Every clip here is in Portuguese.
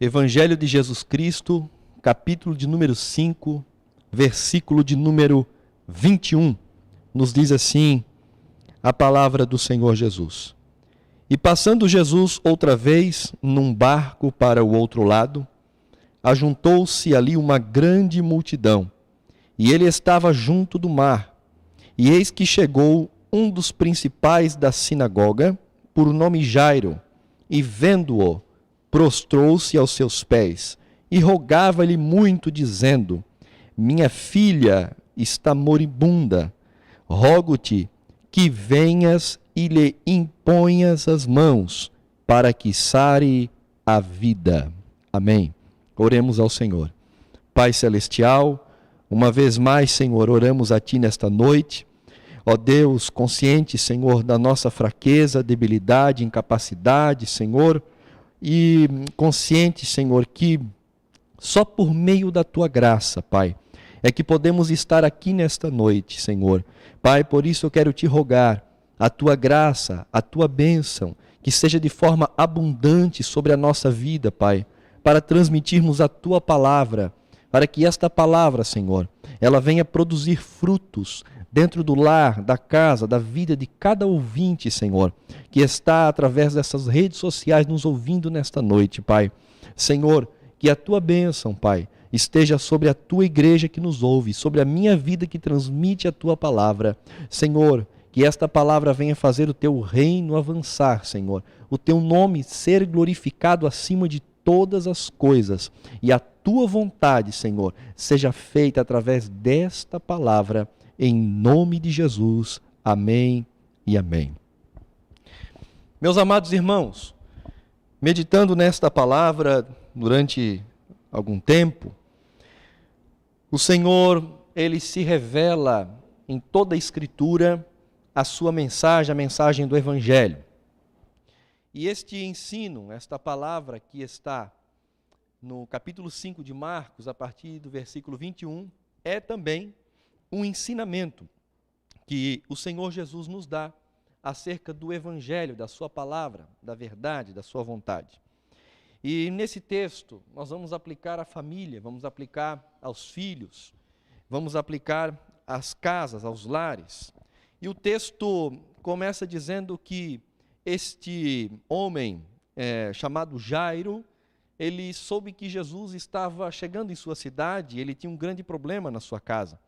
Evangelho de Jesus Cristo, capítulo de número 5, versículo de número 21, nos diz assim a palavra do Senhor Jesus. E passando Jesus outra vez num barco para o outro lado, ajuntou-se ali uma grande multidão, e ele estava junto do mar. E eis que chegou um dos principais da sinagoga, por nome Jairo, e vendo-o, prostrou-se aos seus pés e rogava-lhe muito, dizendo: Minha filha está moribunda, rogo-te que venhas e lhe imponhas as mãos, para que sare a vida. Amém. Oremos ao Senhor. Pai Celestial, uma vez mais, Senhor, oramos a Ti nesta noite. Ó Deus, consciente, Senhor, da nossa fraqueza, debilidade, incapacidade, Senhor, e consciente, Senhor, que só por meio da Tua graça, Pai, é que podemos estar aqui nesta noite, Senhor. Pai, por isso eu quero Te rogar a Tua graça, a Tua bênção, que seja de forma abundante sobre a nossa vida, Pai, para transmitirmos a Tua palavra, para que esta palavra, Senhor, ela venha produzir frutos dentro do lar, da casa, da vida de cada ouvinte, Senhor, que está através dessas redes sociais nos ouvindo nesta noite, Pai. Senhor, que a Tua bênção, Pai, esteja sobre a Tua igreja que nos ouve, sobre a minha vida que transmite a Tua palavra. Senhor, que esta palavra venha fazer o Teu reino avançar, Senhor, o Teu nome ser glorificado acima de todas as coisas, e a Tua vontade, Senhor, seja feita através desta palavra, em nome de Jesus. Amém e amém. Meus amados irmãos, meditando nesta palavra durante algum tempo, o Senhor, Ele se revela em toda a Escritura a sua mensagem, a mensagem do Evangelho. E este ensino, esta palavra que está no capítulo 5 de Marcos, a partir do versículo 21, é também um ensinamento que o Senhor Jesus nos dá acerca do Evangelho, da sua palavra, da verdade, da sua vontade. E nesse texto nós vamos aplicar à família, vamos aplicar aos filhos, vamos aplicar às casas, aos lares. E o texto começa dizendo que este homem chamado Jairo, ele soube que Jesus estava chegando em sua cidade, ele tinha um grande problema na sua casa.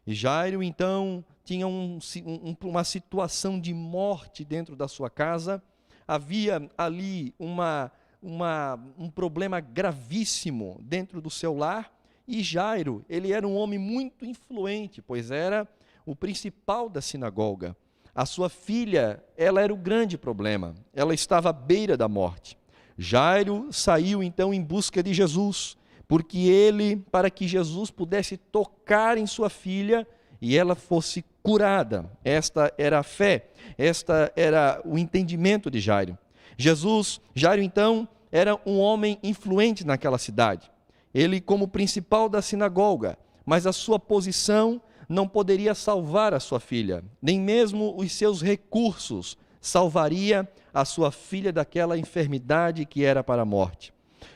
E Jairo, então, tinha uma situação de morte dentro da sua casa. Havia ali um problema gravíssimo dentro do seu lar. E Jairo, ele era um homem muito influente, pois era o principal da sinagoga. A sua filha, ela era o grande problema. Ela estava à beira da morte. Jairo saiu, então, em busca de Jesus, para que Jesus pudesse tocar em sua filha e ela fosse curada. Esta era a fé, esta era o entendimento de Jairo. Jairo então era um homem influente naquela cidade. Ele como principal da sinagoga, mas a sua posição não poderia salvar a sua filha, nem mesmo os seus recursos salvaria a sua filha daquela enfermidade que era para a morte.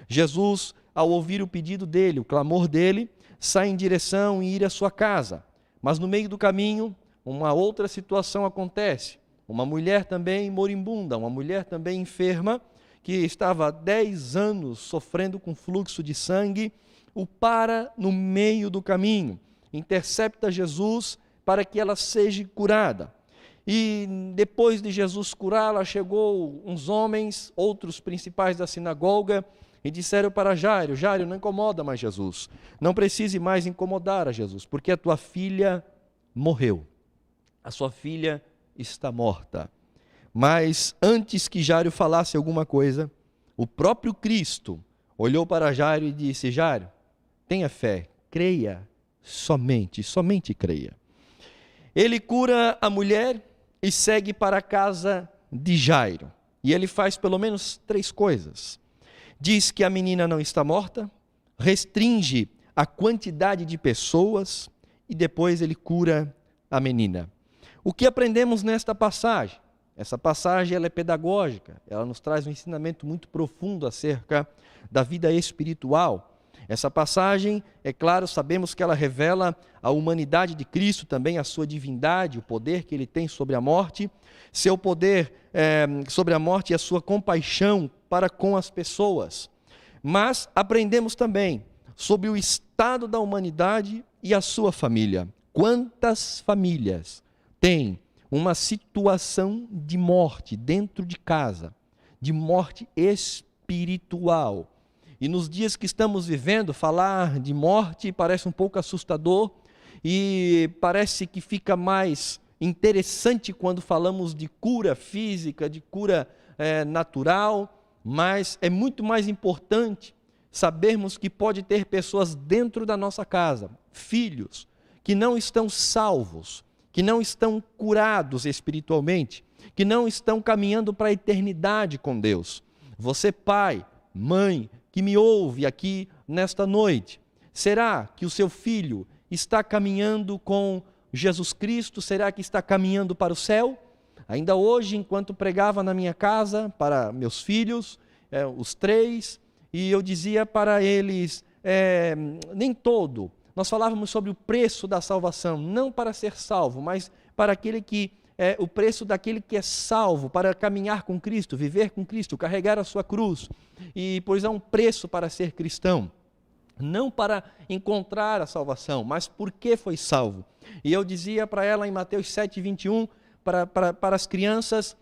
Jesus, ao ouvir o pedido dele, o clamor dele, sai em direção e ir à sua casa. Mas no meio do caminho, uma outra situação acontece. Uma mulher também moribunda, uma mulher também enferma, que estava há 10 anos sofrendo com fluxo de sangue, o para no meio do caminho, intercepta Jesus para que ela seja curada. E depois de Jesus curá-la, chegou uns homens, outros principais da sinagoga, e disseram para Jairo: Jairo, não incomoda mais Jesus, não precise mais incomodar a Jesus, porque a tua filha morreu, a sua filha está morta. Mas antes que Jairo falasse alguma coisa, o próprio Cristo olhou para Jairo e disse: Jairo, tenha fé, creia, somente creia. Ele cura a mulher e segue para a casa de Jairo, e ele faz pelo menos 3 coisas. Diz que a menina não está morta, restringe a quantidade de pessoas e depois ele cura a menina. O que aprendemos nesta passagem? Essa passagem ela é pedagógica, ela nos traz um ensinamento muito profundo acerca da vida espiritual. Essa passagem, é claro, sabemos que ela revela a humanidade de Cristo, também a sua divindade, o poder que ele tem sobre a morte, seu poder sobre a morte e a sua compaixão para com as pessoas. Mas aprendemos também sobre o estado da humanidade e a sua família. Quantas famílias têm uma situação de morte dentro de casa, de morte espiritual? E nos dias que estamos vivendo, falar de morte parece um pouco assustador e parece que fica mais interessante quando falamos de cura física, de cura natural, mas é muito mais importante sabermos que pode ter pessoas dentro da nossa casa, filhos, que não estão salvos, que não estão curados espiritualmente, que não estão caminhando para a eternidade com Deus. Você, pai, mãe, que me ouve aqui nesta noite, será que o seu filho está caminhando com Jesus Cristo? Será que está caminhando para o céu? Ainda hoje, enquanto pregava na minha casa para meus filhos, os 3, e eu dizia para eles, nem todo, nós falávamos sobre o preço da salvação, não para ser salvo, mas para aquele que o preço daquele que é salvo, para caminhar com Cristo, viver com Cristo, carregar a sua cruz. E pois há um preço para ser cristão, não para encontrar a salvação, mas porque foi salvo. E eu dizia para ela em Mateus 7:21, para as crianças,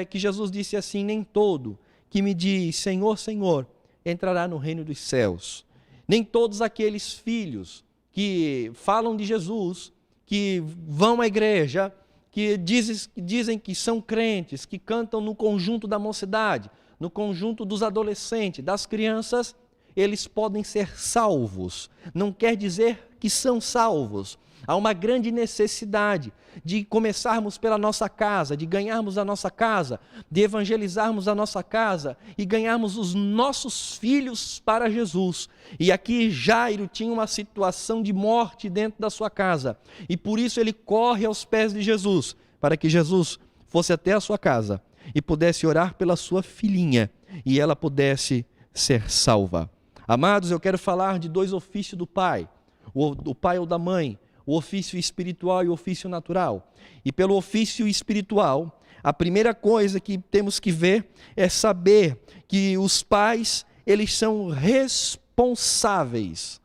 que Jesus disse assim: nem todo que me diz Senhor, Senhor, entrará no reino dos céus. Nem todos aqueles filhos que falam de Jesus, que vão à igreja, que dizem que são crentes, que cantam no conjunto da mocidade, no conjunto dos adolescentes, das crianças, eles podem ser salvos. Não quer dizer que são salvos. Há uma grande necessidade de começarmos pela nossa casa, de ganharmos a nossa casa, de evangelizarmos a nossa casa e ganharmos os nossos filhos para Jesus. E aqui Jairo tinha uma situação de morte dentro da sua casa, e por isso ele corre aos pés de Jesus, para que Jesus fosse até a sua casa e pudesse orar pela sua filhinha, e ela pudesse ser salva. Amados, eu quero falar de 2 ofícios do pai, o pai ou da mãe, o ofício espiritual e o ofício natural. E pelo ofício espiritual, a primeira coisa que temos que ver é saber que os pais, eles são responsáveis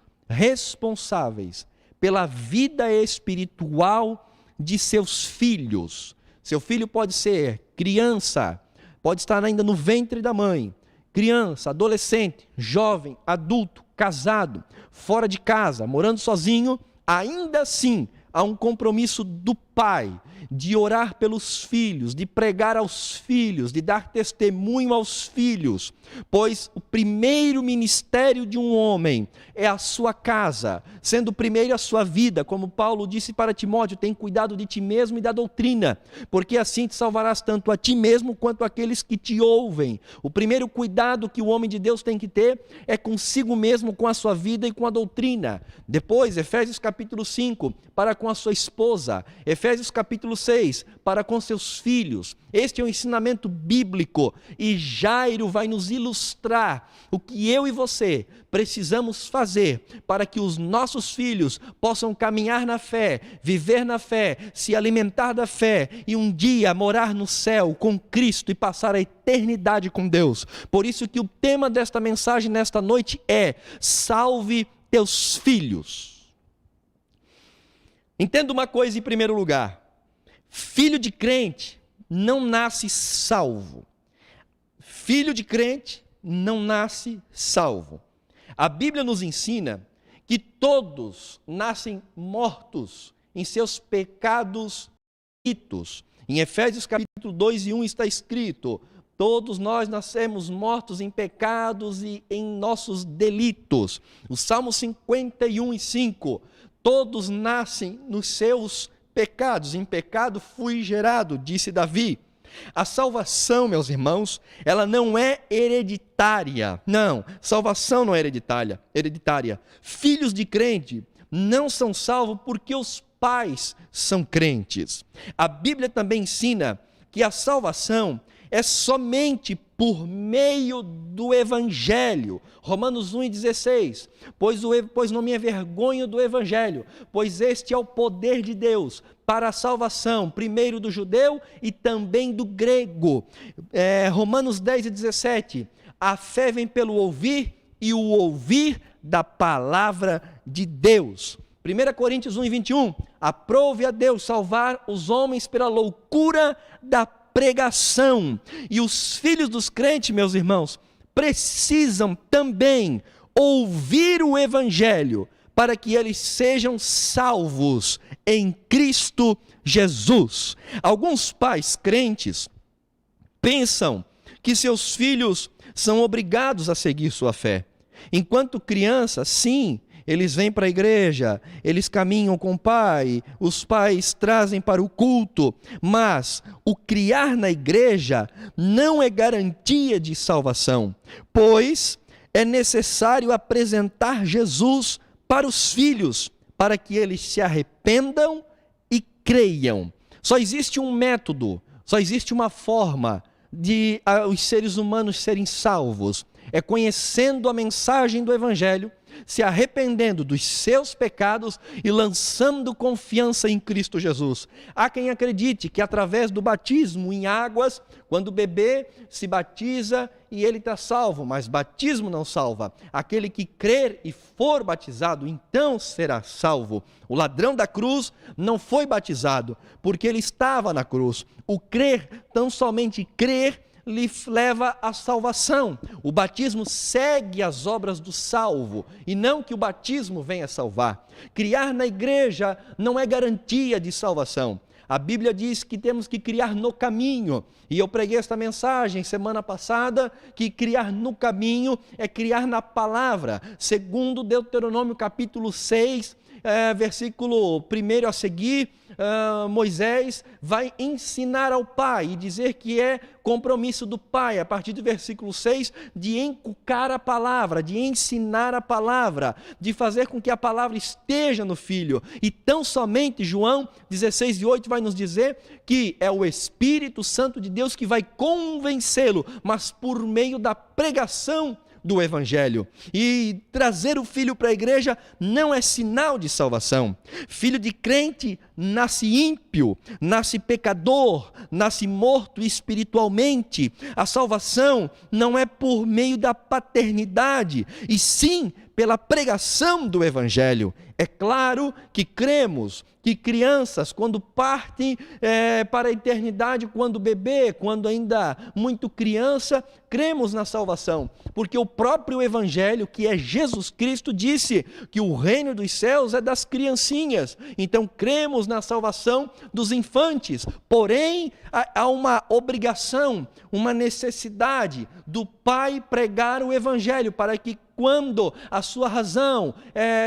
pela vida espiritual de seus filhos. Seu filho pode ser criança, pode estar ainda no ventre da mãe, criança, adolescente, jovem, adulto, casado, fora de casa, morando sozinho. Ainda assim, há um compromisso do pai de orar pelos filhos, de pregar aos filhos, de dar testemunho aos filhos, pois o primeiro ministério de um homem é a sua casa, sendo primeiro a sua vida, como Paulo disse para Timóteo: tem cuidado de ti mesmo e da doutrina, porque assim te salvarás tanto a ti mesmo quanto aqueles que te ouvem. O primeiro cuidado que o homem de Deus tem que ter é consigo mesmo, com a sua vida e com a doutrina. Depois, Efésios capítulo 5, para com a sua esposa. Efésios capítulo 6, para com seus filhos. Este é um ensinamento bíblico, e Jairo vai nos ilustrar o que eu e você precisamos fazer para que os nossos filhos possam caminhar na fé, viver na fé, se alimentar da fé e um dia morar no céu com Cristo e passar a eternidade com Deus. Por isso que o tema desta mensagem nesta noite é: salve teus filhos. Entenda uma coisa em primeiro lugar: filho de crente não nasce salvo. Filho de crente não nasce salvo. A Bíblia nos ensina que todos nascem mortos em seus pecados e delitos. Em Efésios capítulo 2 e 1 está escrito: todos nós nascemos mortos em pecados e em nossos delitos. O Salmo 51 e 5: todos nascem nos seus pecados, em pecado fui gerado, disse Davi. A salvação, meus irmãos, ela não é hereditária. Não, salvação não é hereditária. Filhos de crente não são salvos porque os pais são crentes. A Bíblia também ensina que a salvação é somente por meio do Evangelho. Romanos 1,16, pois não me envergonho do Evangelho, pois este é o poder de Deus para a salvação, primeiro do judeu e também do grego. Romanos 10,17, a fé vem pelo ouvir e o ouvir da palavra de Deus. 1 Coríntios 1,21, aprove a Deus salvar os homens pela loucura da pregação. E os filhos dos crentes, meus irmãos, precisam também ouvir o Evangelho para que eles sejam salvos em Cristo Jesus. Alguns pais crentes pensam que seus filhos são obrigados a seguir sua fé. Enquanto crianças, sim, eles vêm para a igreja, eles caminham com o pai, os pais trazem para o culto, mas o criar na igreja não é garantia de salvação, pois é necessário apresentar Jesus para os filhos, para que eles se arrependam e creiam. Só existe um método, só existe uma forma de os seres humanos serem salvos, é conhecendo a mensagem do Evangelho, se arrependendo dos seus pecados e lançando confiança em Cristo Jesus. Há quem acredite que através do batismo em águas, quando o bebê se batiza e ele está salvo, mas batismo não salva. Aquele que crer e for batizado, então será salvo. O ladrão da cruz não foi batizado, porque ele estava na cruz. O crer, tão somente crer, lhe leva à salvação. O batismo segue as obras do salvo, e não que o batismo venha salvar. Criar na igreja não é garantia de salvação. A Bíblia diz que temos que criar no caminho, e eu preguei esta mensagem semana passada, que criar no caminho é criar na palavra, segundo Deuteronômio capítulo 6, versículo 1 a seguir. Moisés vai ensinar ao pai e dizer que é compromisso do pai, a partir do versículo 6, de encucar a palavra, de ensinar a palavra, de fazer com que a palavra esteja no filho. E tão somente João 16:8 vai nos dizer que é o Espírito Santo de Deus que vai convencê-lo, mas por meio da pregação do Evangelho. E trazer o filho para a igreja não é sinal de salvação. Filho de crente nasce ímpio, nasce pecador, nasce morto espiritualmente. A salvação não é por meio da paternidade, e sim pela pregação do Evangelho. É claro que cremos que crianças, quando partem para a eternidade, quando bebê, quando ainda muito criança, cremos na salvação, porque o próprio Evangelho, que é Jesus Cristo, disse que o reino dos céus é das criancinhas. Então cremos na salvação dos infantes, porém há uma obrigação, uma necessidade do pai pregar o Evangelho, para que quando a sua razão,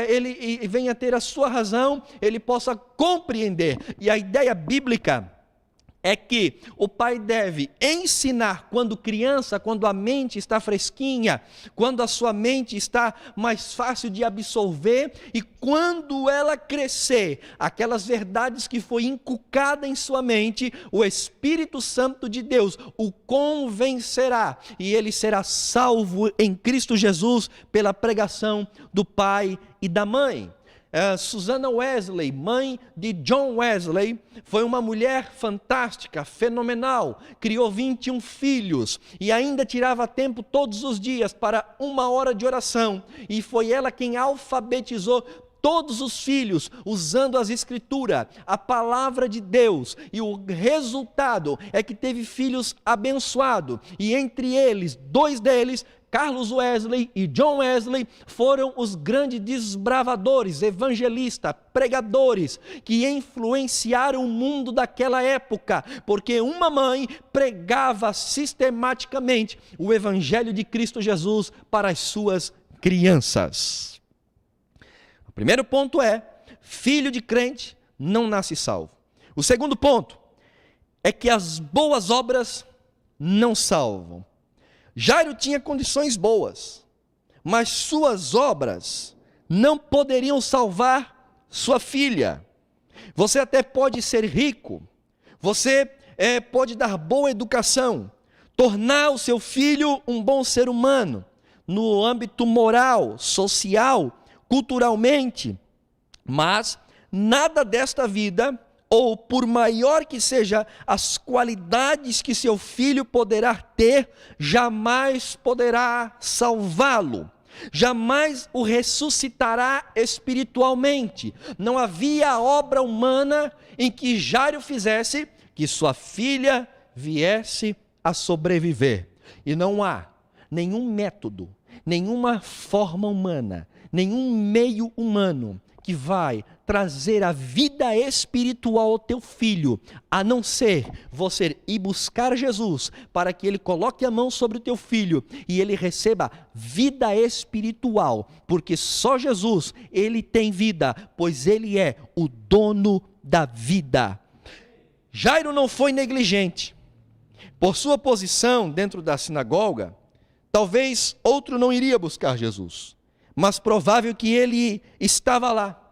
ele venha ter a sua razão, ele possa compreender. E a ideia bíblica é que o pai deve ensinar quando criança, quando a mente está fresquinha, quando a sua mente está mais fácil de absorver, e quando ela crescer, aquelas verdades que foi inculcada em sua mente, o Espírito Santo de Deus o convencerá, e ele será salvo em Cristo Jesus pela pregação do pai e da mãe. Susana Wesley, mãe de John Wesley, foi uma mulher fantástica, fenomenal, criou 21 filhos e ainda tirava tempo todos os dias para 1 hora de oração, e foi ela quem alfabetizou todos os filhos, usando as escrituras, a palavra de Deus, e o resultado é que teve filhos abençoados, e entre eles, 2 deles, Carlos Wesley e John Wesley, foram os grandes desbravadores, evangelistas, pregadores, que influenciaram o mundo daquela época, porque uma mãe pregava sistematicamente o Evangelho de Cristo Jesus para as suas crianças. O primeiro ponto é: filho de crente não nasce salvo. O segundo ponto é que as boas obras não salvam. Jairo tinha condições boas, mas suas obras não poderiam salvar sua filha. Você até pode ser rico, você pode dar boa educação, tornar o seu filho um bom ser humano, no âmbito moral, social, culturalmente, mas nada desta vida, ou por maior que seja as qualidades que seu filho poderá ter, jamais poderá salvá-lo, jamais o ressuscitará espiritualmente. Não havia obra humana em que Jairo fizesse que sua filha viesse a sobreviver. E não há nenhum método, nenhuma forma humana, nenhum meio humano que vai trazer a vida espiritual ao teu filho, a não ser você ir buscar Jesus, para que ele coloque a mão sobre o teu filho e ele receba vida espiritual, porque só Jesus, ele tem vida, pois ele é o dono da vida. Jairo não foi negligente. Por sua posição dentro da sinagoga, talvez outro não iria buscar Jesus, mas provável que ele estava lá.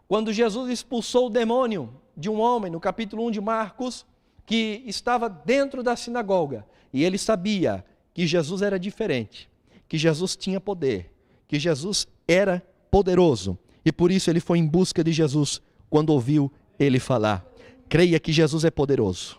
Quando Jesus expulsou o demônio de um homem, no capítulo 1 de Marcos, que estava dentro da sinagoga, e ele sabia que Jesus era diferente, que Jesus tinha poder, que Jesus era poderoso, e por isso ele foi em busca de Jesus quando ouviu ele falar. Creia que Jesus é poderoso.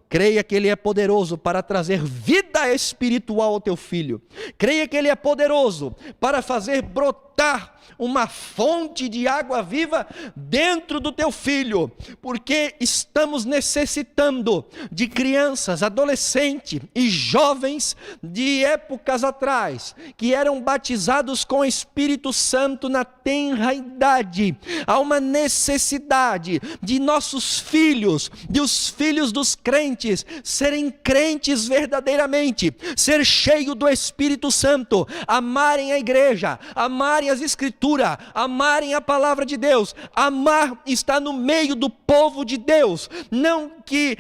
Creia que ele é poderoso para trazer vida espiritual ao teu filho. Creia que ele é poderoso para fazer brotar uma fonte de água viva dentro do teu filho, porque estamos necessitando de crianças, adolescentes e jovens de épocas atrás, que eram batizados com o Espírito Santo na tenra idade. Há uma necessidade de nossos filhos, de os filhos dos crentes, serem crentes verdadeiramente, ser cheio do Espírito Santo, amarem a igreja, amarem as Escrituras, amarem a palavra de Deus. Amar está no meio do povo de Deus. Não que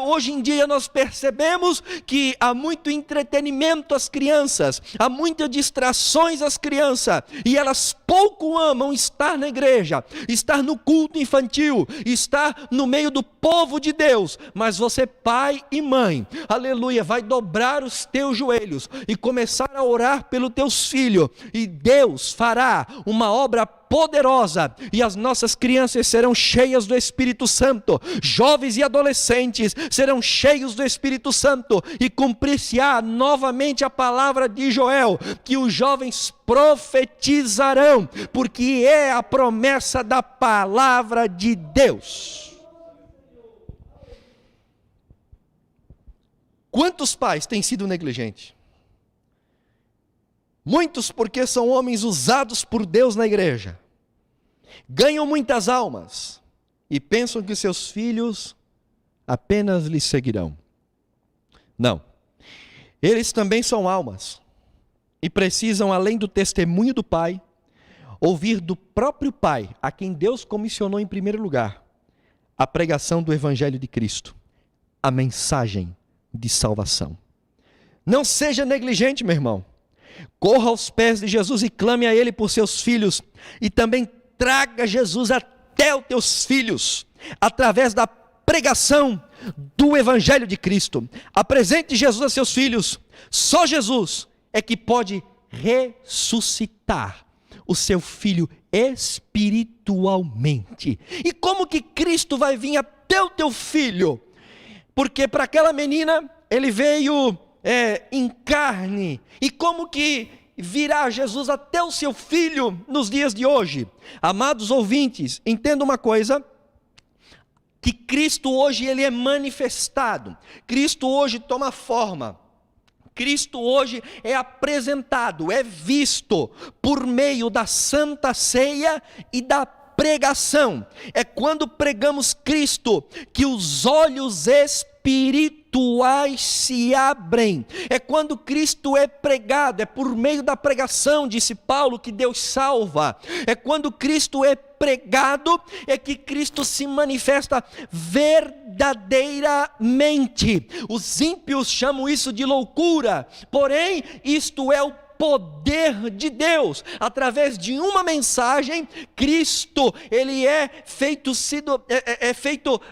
hoje em dia nós percebemos que há muito entretenimento às crianças, há muitas distrações às crianças, e elas pouco amam estar na igreja, estar no culto infantil, estar no meio do povo de Deus. Mas você, pai e mãe, aleluia, vai dobrar os teus joelhos e começar a orar pelos teus filhos, e Deus fará uma obra poderosa, e as nossas crianças serão cheias do Espírito Santo, jovens e adolescentes serão cheios do Espírito Santo, e cumprir-se-á novamente a palavra de Joel, que os jovens profetizarão, porque é a promessa da palavra de Deus. Quantos pais têm sido negligentes? Muitos, porque são homens usados por Deus na igreja, ganham muitas almas e pensam que seus filhos apenas lhes seguirão. Não, eles também são almas e precisam, além do testemunho do Pai, ouvir do próprio Pai, a quem Deus comissionou em primeiro lugar, a pregação do Evangelho de Cristo, a mensagem de salvação. Não seja negligente, meu irmão. Corra aos pés de Jesus e clame a Ele por seus filhos, e também traga Jesus até os teus filhos, através da pregação do Evangelho de Cristo. Apresente Jesus a seus filhos. Só Jesus é que pode ressuscitar o seu filho espiritualmente. E como que Cristo vai vir até o teu filho? Porque para aquela menina, ele veio em carne. E como que virá Jesus até o seu filho nos dias de hoje? Amados ouvintes, entenda uma coisa, que Cristo hoje ele é manifestado. Cristo hoje toma forma. Cristo hoje é apresentado, é visto por meio da Santa Ceia e da pregação. É quando pregamos Cristo que os olhos espirituais se abrem. É quando Cristo é pregado, é por meio da pregação, disse Paulo, que Deus salva. É quando Cristo é pregado, é que Cristo se manifesta verdadeiramente. Os ímpios chamam isso de loucura, porém isto é o poder de Deus. Através de uma mensagem, Cristo, ele é feito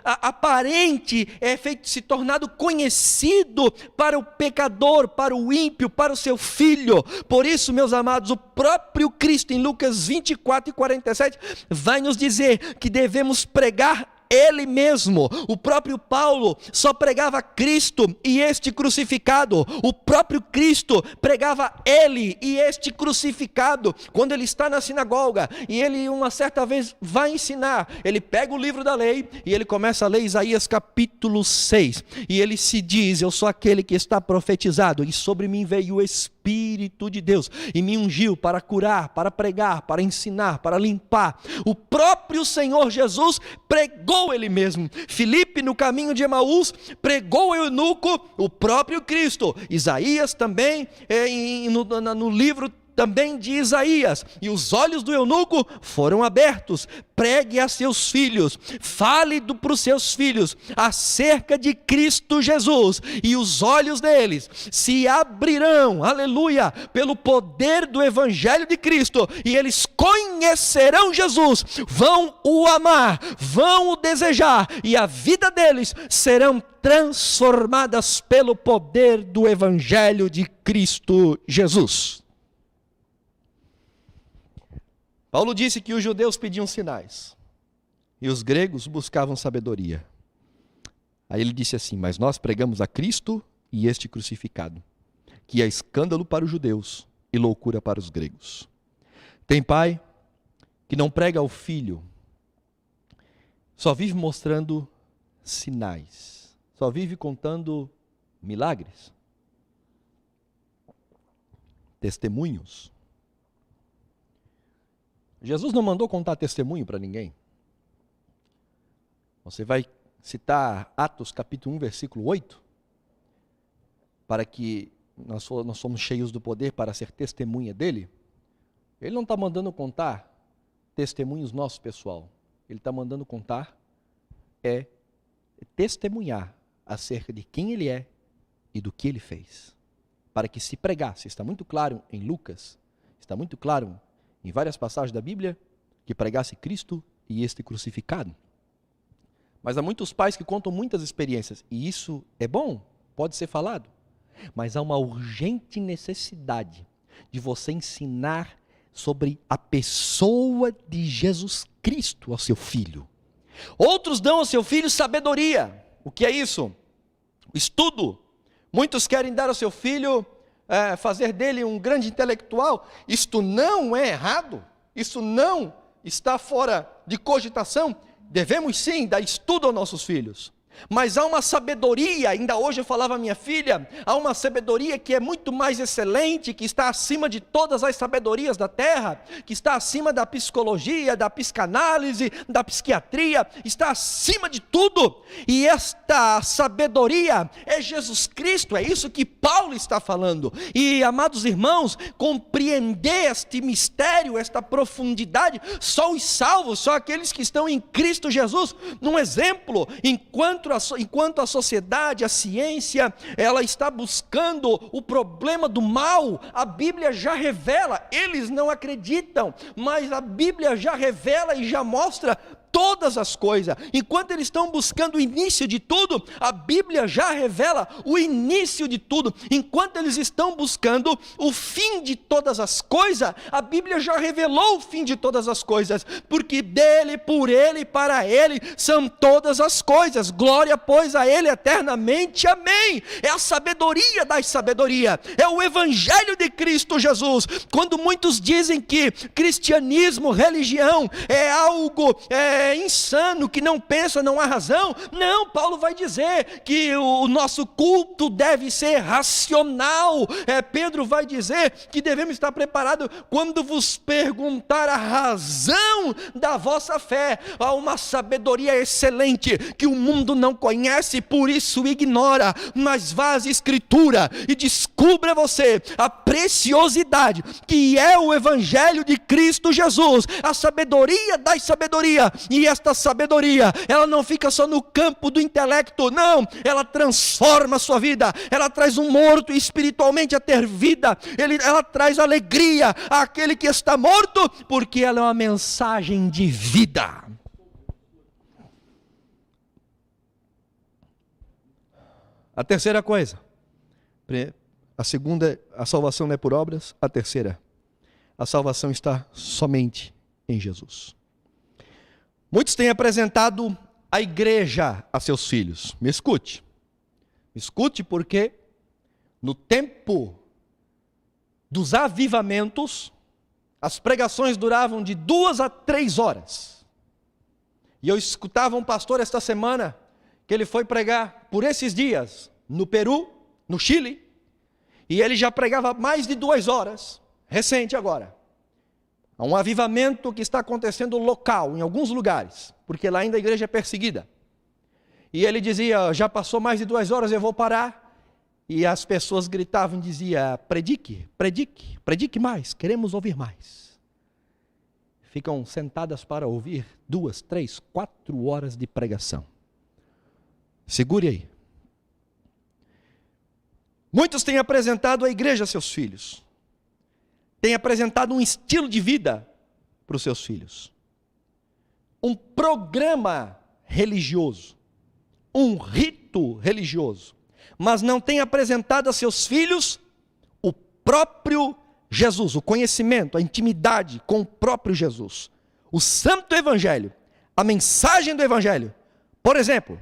aparente, é feito se tornado conhecido para o pecador, para o ímpio, para o seu filho. Por isso, meus amados, o próprio Cristo, em Lucas 24:47, vai nos dizer que devemos pregar Ele mesmo. O próprio Paulo só pregava Cristo e este crucificado. O próprio Cristo pregava Ele e este crucificado. Quando ele está na sinagoga e ele uma certa vez vai ensinar, ele pega o livro da lei e ele começa a ler Isaías capítulo 6. E ele se diz: eu sou aquele que está profetizado e sobre mim veio o Espírito de Deus e me ungiu para curar, para pregar, para ensinar, para limpar. O próprio Senhor Jesus pregou Ele mesmo. Filipe, no caminho de Emaús, pregou o eunuco, o próprio Cristo. Isaías também, no livro também de Isaías, e os olhos do eunuco foram abertos. Pregue a seus filhos, fale para os seus filhos acerca de Cristo Jesus, e os olhos deles se abrirão, aleluia, pelo poder do Evangelho de Cristo, e eles conhecerão Jesus, vão o amar, vão o desejar, e a vida deles serão transformadas pelo poder do Evangelho de Cristo Jesus. Paulo disse que os judeus pediam sinais e os gregos buscavam sabedoria. Aí ele disse assim: mas nós pregamos a Cristo e este crucificado, que é escândalo para os judeus e loucura para os gregos. Tem pai que não prega ao filho, só vive mostrando sinais, só vive contando milagres, testemunhos. Jesus não mandou contar testemunho para ninguém. Você vai citar Atos capítulo 1, versículo 8, para que nós somos cheios do poder para ser testemunha dele. Ele não está mandando contar testemunhos nossos, pessoal. Ele está mandando contar, testemunhar acerca de quem ele é e do que ele fez. Para que se pregasse, está muito claro em Lucas, está muito claro em várias passagens da Bíblia, que pregasse Cristo e este crucificado. Mas há muitos pais que contam muitas experiências, e isso é bom, pode ser falado, mas há uma urgente necessidade de você ensinar sobre a pessoa de Jesus Cristo ao seu filho. Outros dão ao seu filho sabedoria. O que é isso? Estudo. Muitos querem dar ao seu filho fazer dele um grande intelectual. Isto não é errado, isso não está fora de cogitação. Devemos sim dar estudo aos nossos filhos, mas há uma sabedoria, ainda hoje eu falava à minha filha, há uma sabedoria que é muito mais excelente, que está acima de todas as sabedorias da terra, que está acima da psicologia, da psicanálise, da psiquiatria, está acima de tudo, e esta sabedoria é Jesus Cristo, é isso que Paulo está falando. E, amados irmãos, compreender este mistério, esta profundidade, só os salvos, só aqueles que estão em Cristo Jesus. Um exemplo, enquanto a sociedade, a ciência, ela está buscando o problema do mal, a Bíblia já revela, eles não acreditam, mas a Bíblia já revela e já mostra todas as coisas. Enquanto eles estão buscando o início de tudo, a Bíblia já revela o início de tudo. Enquanto eles estão buscando o fim de todas as coisas, a Bíblia já revelou o fim de todas as coisas, porque dele, por ele e para ele são todas as coisas. Glória, pois, a ele eternamente. Amém. É a sabedoria das sabedorias, é o Evangelho de Cristo Jesus. Quando muitos dizem que cristianismo, religião é algo insano, que não pensa, não há razão, não, Paulo vai dizer que o nosso culto deve ser racional. Pedro vai dizer que devemos estar preparados quando vos perguntar a razão da vossa fé. Há uma sabedoria excelente que o mundo não conhece, por isso ignora, mas vá às Escrituras e descubra você a preciosidade que é o Evangelho de Cristo Jesus, a sabedoria das sabedorias. e esta sabedoria, ela não fica só no campo do intelecto, não, ela transforma a sua vida, ela traz um morto espiritualmente a ter vida, ela traz alegria àquele que está morto, porque ela é uma mensagem de vida. A terceira coisa, a segunda, a salvação não é por obras. A terceira, a salvação está somente em Jesus. Muitos têm apresentado a igreja a seus filhos. Me escute porque no tempo dos avivamentos, as pregações duravam de 2 a 3 horas. E eu escutava um pastor esta semana, que ele foi pregar por esses dias, no Peru, no Chile, e ele já pregava mais de 2 horas, recente agora. Há um avivamento que está acontecendo local, em alguns lugares, porque lá ainda a igreja é perseguida. E ele dizia, já passou mais de 2 horas, eu vou parar. E as pessoas gritavam e diziam, predique, predique, predique mais, queremos ouvir mais. Ficam sentadas para ouvir 2, 3, 4 horas de pregação. Segure aí. Muitos têm apresentado a igreja a seus filhos. Têm apresentado um estilo de vida para os seus filhos. Um programa religioso. Um rito religioso. Mas não têm apresentado a seus filhos o próprio Jesus, o conhecimento, a intimidade com o próprio Jesus. O santo evangelho, a mensagem do evangelho. Por exemplo,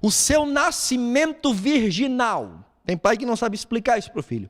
o seu nascimento virginal. Tem pai que não sabe explicar isso para o filho.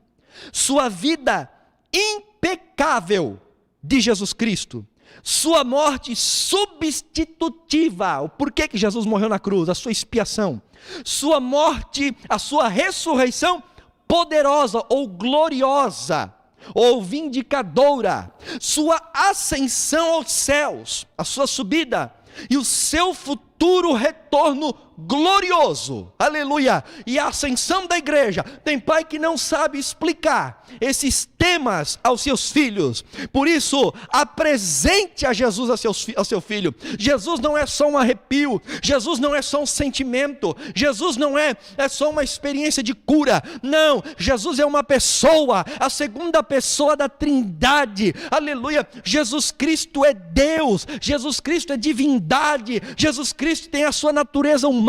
Sua vida impecável de Jesus Cristo. Sua morte substitutiva. O porquê que Jesus morreu na cruz, a sua expiação. Sua morte, a sua ressurreição poderosa ou gloriosa, ou vindicadora. Sua ascensão aos céus, a sua subida e o seu futuro retorno glorioso, aleluia, e a ascensão da igreja. Tem pai que não sabe explicar esses temas aos seus filhos, por isso apresente a Jesus ao seu filho. Jesus não é só um arrepio, Jesus não é só um sentimento, Jesus não é só uma experiência de cura, não, Jesus é uma pessoa, a segunda pessoa da Trindade, aleluia. Jesus Cristo é Deus, Jesus Cristo é divindade, Jesus Cristo tem a sua natureza humana,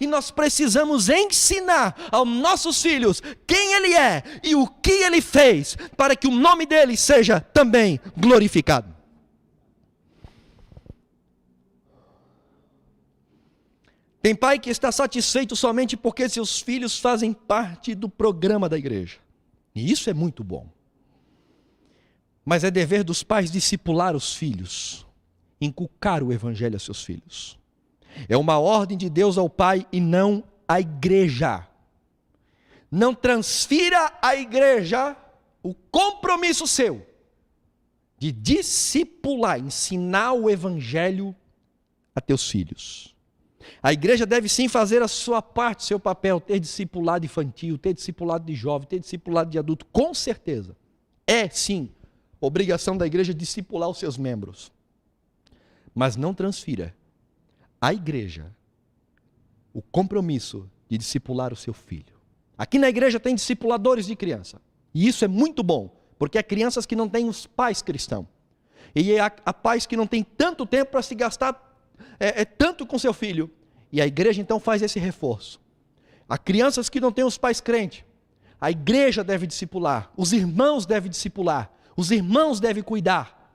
e nós precisamos ensinar aos nossos filhos quem Ele é e o que Ele fez, para que o nome dEle seja também glorificado. Tem pai que está satisfeito somente porque seus filhos fazem parte do programa da igreja, e isso é muito bom. Mas é dever dos pais discipular os filhos, inculcar o evangelho a seus filhos. É uma ordem de Deus ao pai e não à igreja. Não transfira à igreja o compromisso seu de discipular, ensinar o evangelho a teus filhos. A igreja deve sim fazer a sua parte, seu papel, ter discipulado infantil, ter discipulado de jovem, ter discipulado de adulto, com certeza. É sim obrigação da igreja discipular os seus membros. Mas não transfira à igreja o compromisso de discipular o seu filho. Aqui na igreja tem discipuladores de criança. E isso é muito bom, porque há crianças que não têm os pais cristãos. E há pais que não têm tanto tempo para se gastar tanto com seu filho. E a igreja então faz esse reforço. Há crianças que não têm os pais crentes. A igreja deve discipular, os irmãos devem discipular, os irmãos devem cuidar.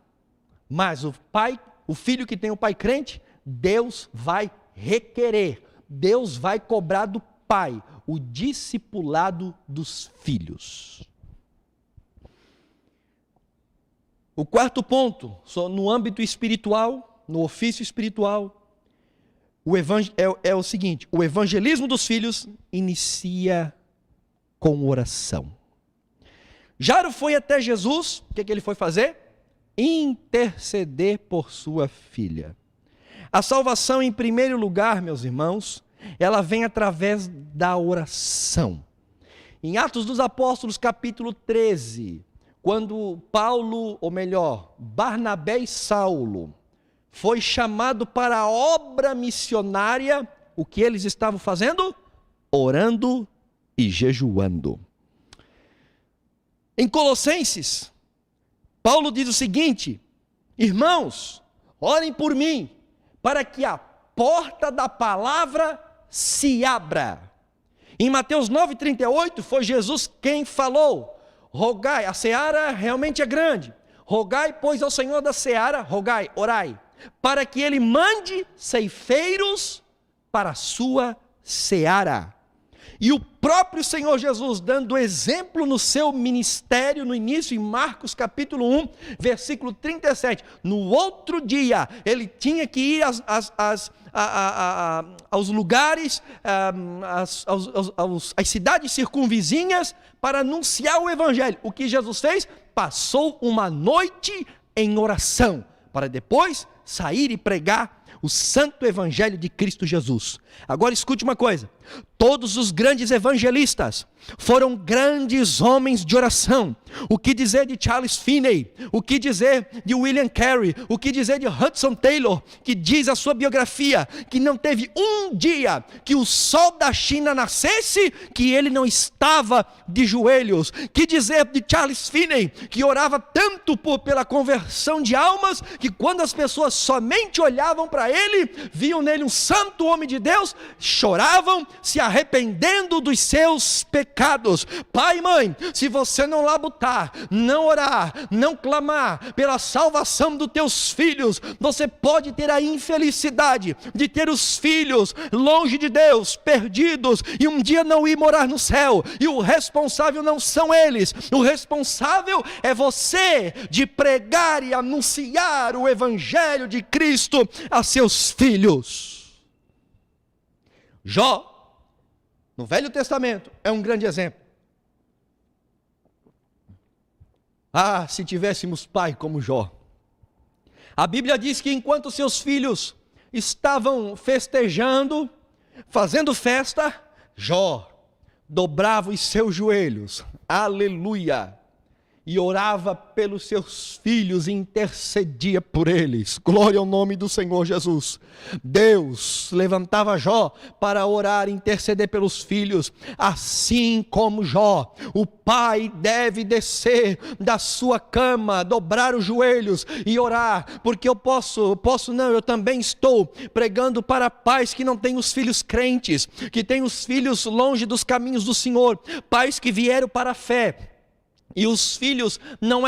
Mas o filho que tem o pai crente, Deus vai requerer, Deus vai cobrar do pai o discipulado dos filhos. O quarto ponto, só no âmbito espiritual, no ofício espiritual, é o seguinte: o evangelismo dos filhos inicia com oração. Jairo foi até Jesus, o que ele foi fazer? Interceder por sua filha. A salvação, em primeiro lugar, meus irmãos, ela vem através da oração. Em Atos dos Apóstolos, capítulo 13, quando Paulo, ou melhor, Barnabé e Saulo, foi chamado para a obra missionária, o que eles estavam fazendo? Orando e jejuando. Em Colossenses, Paulo diz o seguinte: irmãos, orem por mim, para que a porta da palavra se abra. Em Mateus 9,38, foi Jesus quem falou: rogai, a seara realmente é grande, rogai, pois, ao Senhor da seara, rogai, orai, para que ele mande ceifeiros para a sua seara. E o próprio Senhor Jesus, dando exemplo no seu ministério, no início, em Marcos capítulo 1, versículo 37, no outro dia, ele tinha que ir aos lugares, às cidades circunvizinhas, para anunciar o evangelho. O que Jesus fez? Passou uma noite em oração, para depois sair e pregar o santo evangelho de Cristo Jesus. Agora escute uma coisa: todos os grandes evangelistas foram grandes homens de oração. O que dizer de Charles Finney? O que dizer de William Carey? O que dizer de Hudson Taylor, que diz a sua biografia que não teve um dia que o sol da China nascesse que ele não estava de joelhos? Que dizer de Charles Finney, que orava tanto pela conversão de almas, que quando as pessoas somente olhavam para ele, viam nele um santo homem de Deus, choravam, se arrependendo dos seus pecados. Pai e mãe, se você não labutar, não orar, não clamar pela salvação dos teus filhos, você pode ter a infelicidade de ter os filhos longe de Deus, perdidos, e um dia não ir morar no céu. E o responsável não são eles, o responsável é você, de pregar e anunciar o evangelho de Cristo a seus filhos. Jó, no Velho Testamento, é um grande exemplo. Ah, se tivéssemos pai como Jó. A Bíblia diz que enquanto seus filhos estavam festejando, fazendo festa, Jó dobrava os seus joelhos, aleluia, e orava pelos seus filhos e intercedia por eles. Glória ao nome do Senhor Jesus. Deus levantava Jó para orar e interceder pelos filhos. Assim como Jó, o pai deve descer da sua cama, dobrar os joelhos e orar, porque eu também estou pregando para pais que não têm os filhos crentes, que têm os filhos longe dos caminhos do Senhor, pais que vieram para a fé, e os filhos não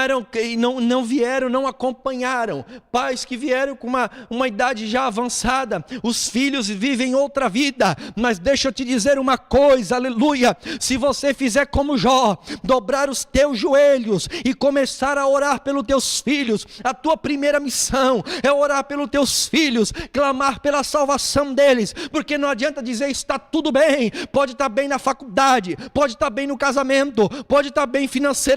vieram, não acompanharam. Pais que vieram com uma idade já avançada, os filhos vivem outra vida. Mas deixa eu te dizer uma coisa, aleluia: se você fizer como Jó, dobrar os teus joelhos e começar a orar pelos teus filhos, a tua primeira missão é orar pelos teus filhos, clamar pela salvação deles, porque não adianta dizer está tudo bem. Pode estar bem na faculdade, pode estar bem no casamento, pode estar bem financeiramente,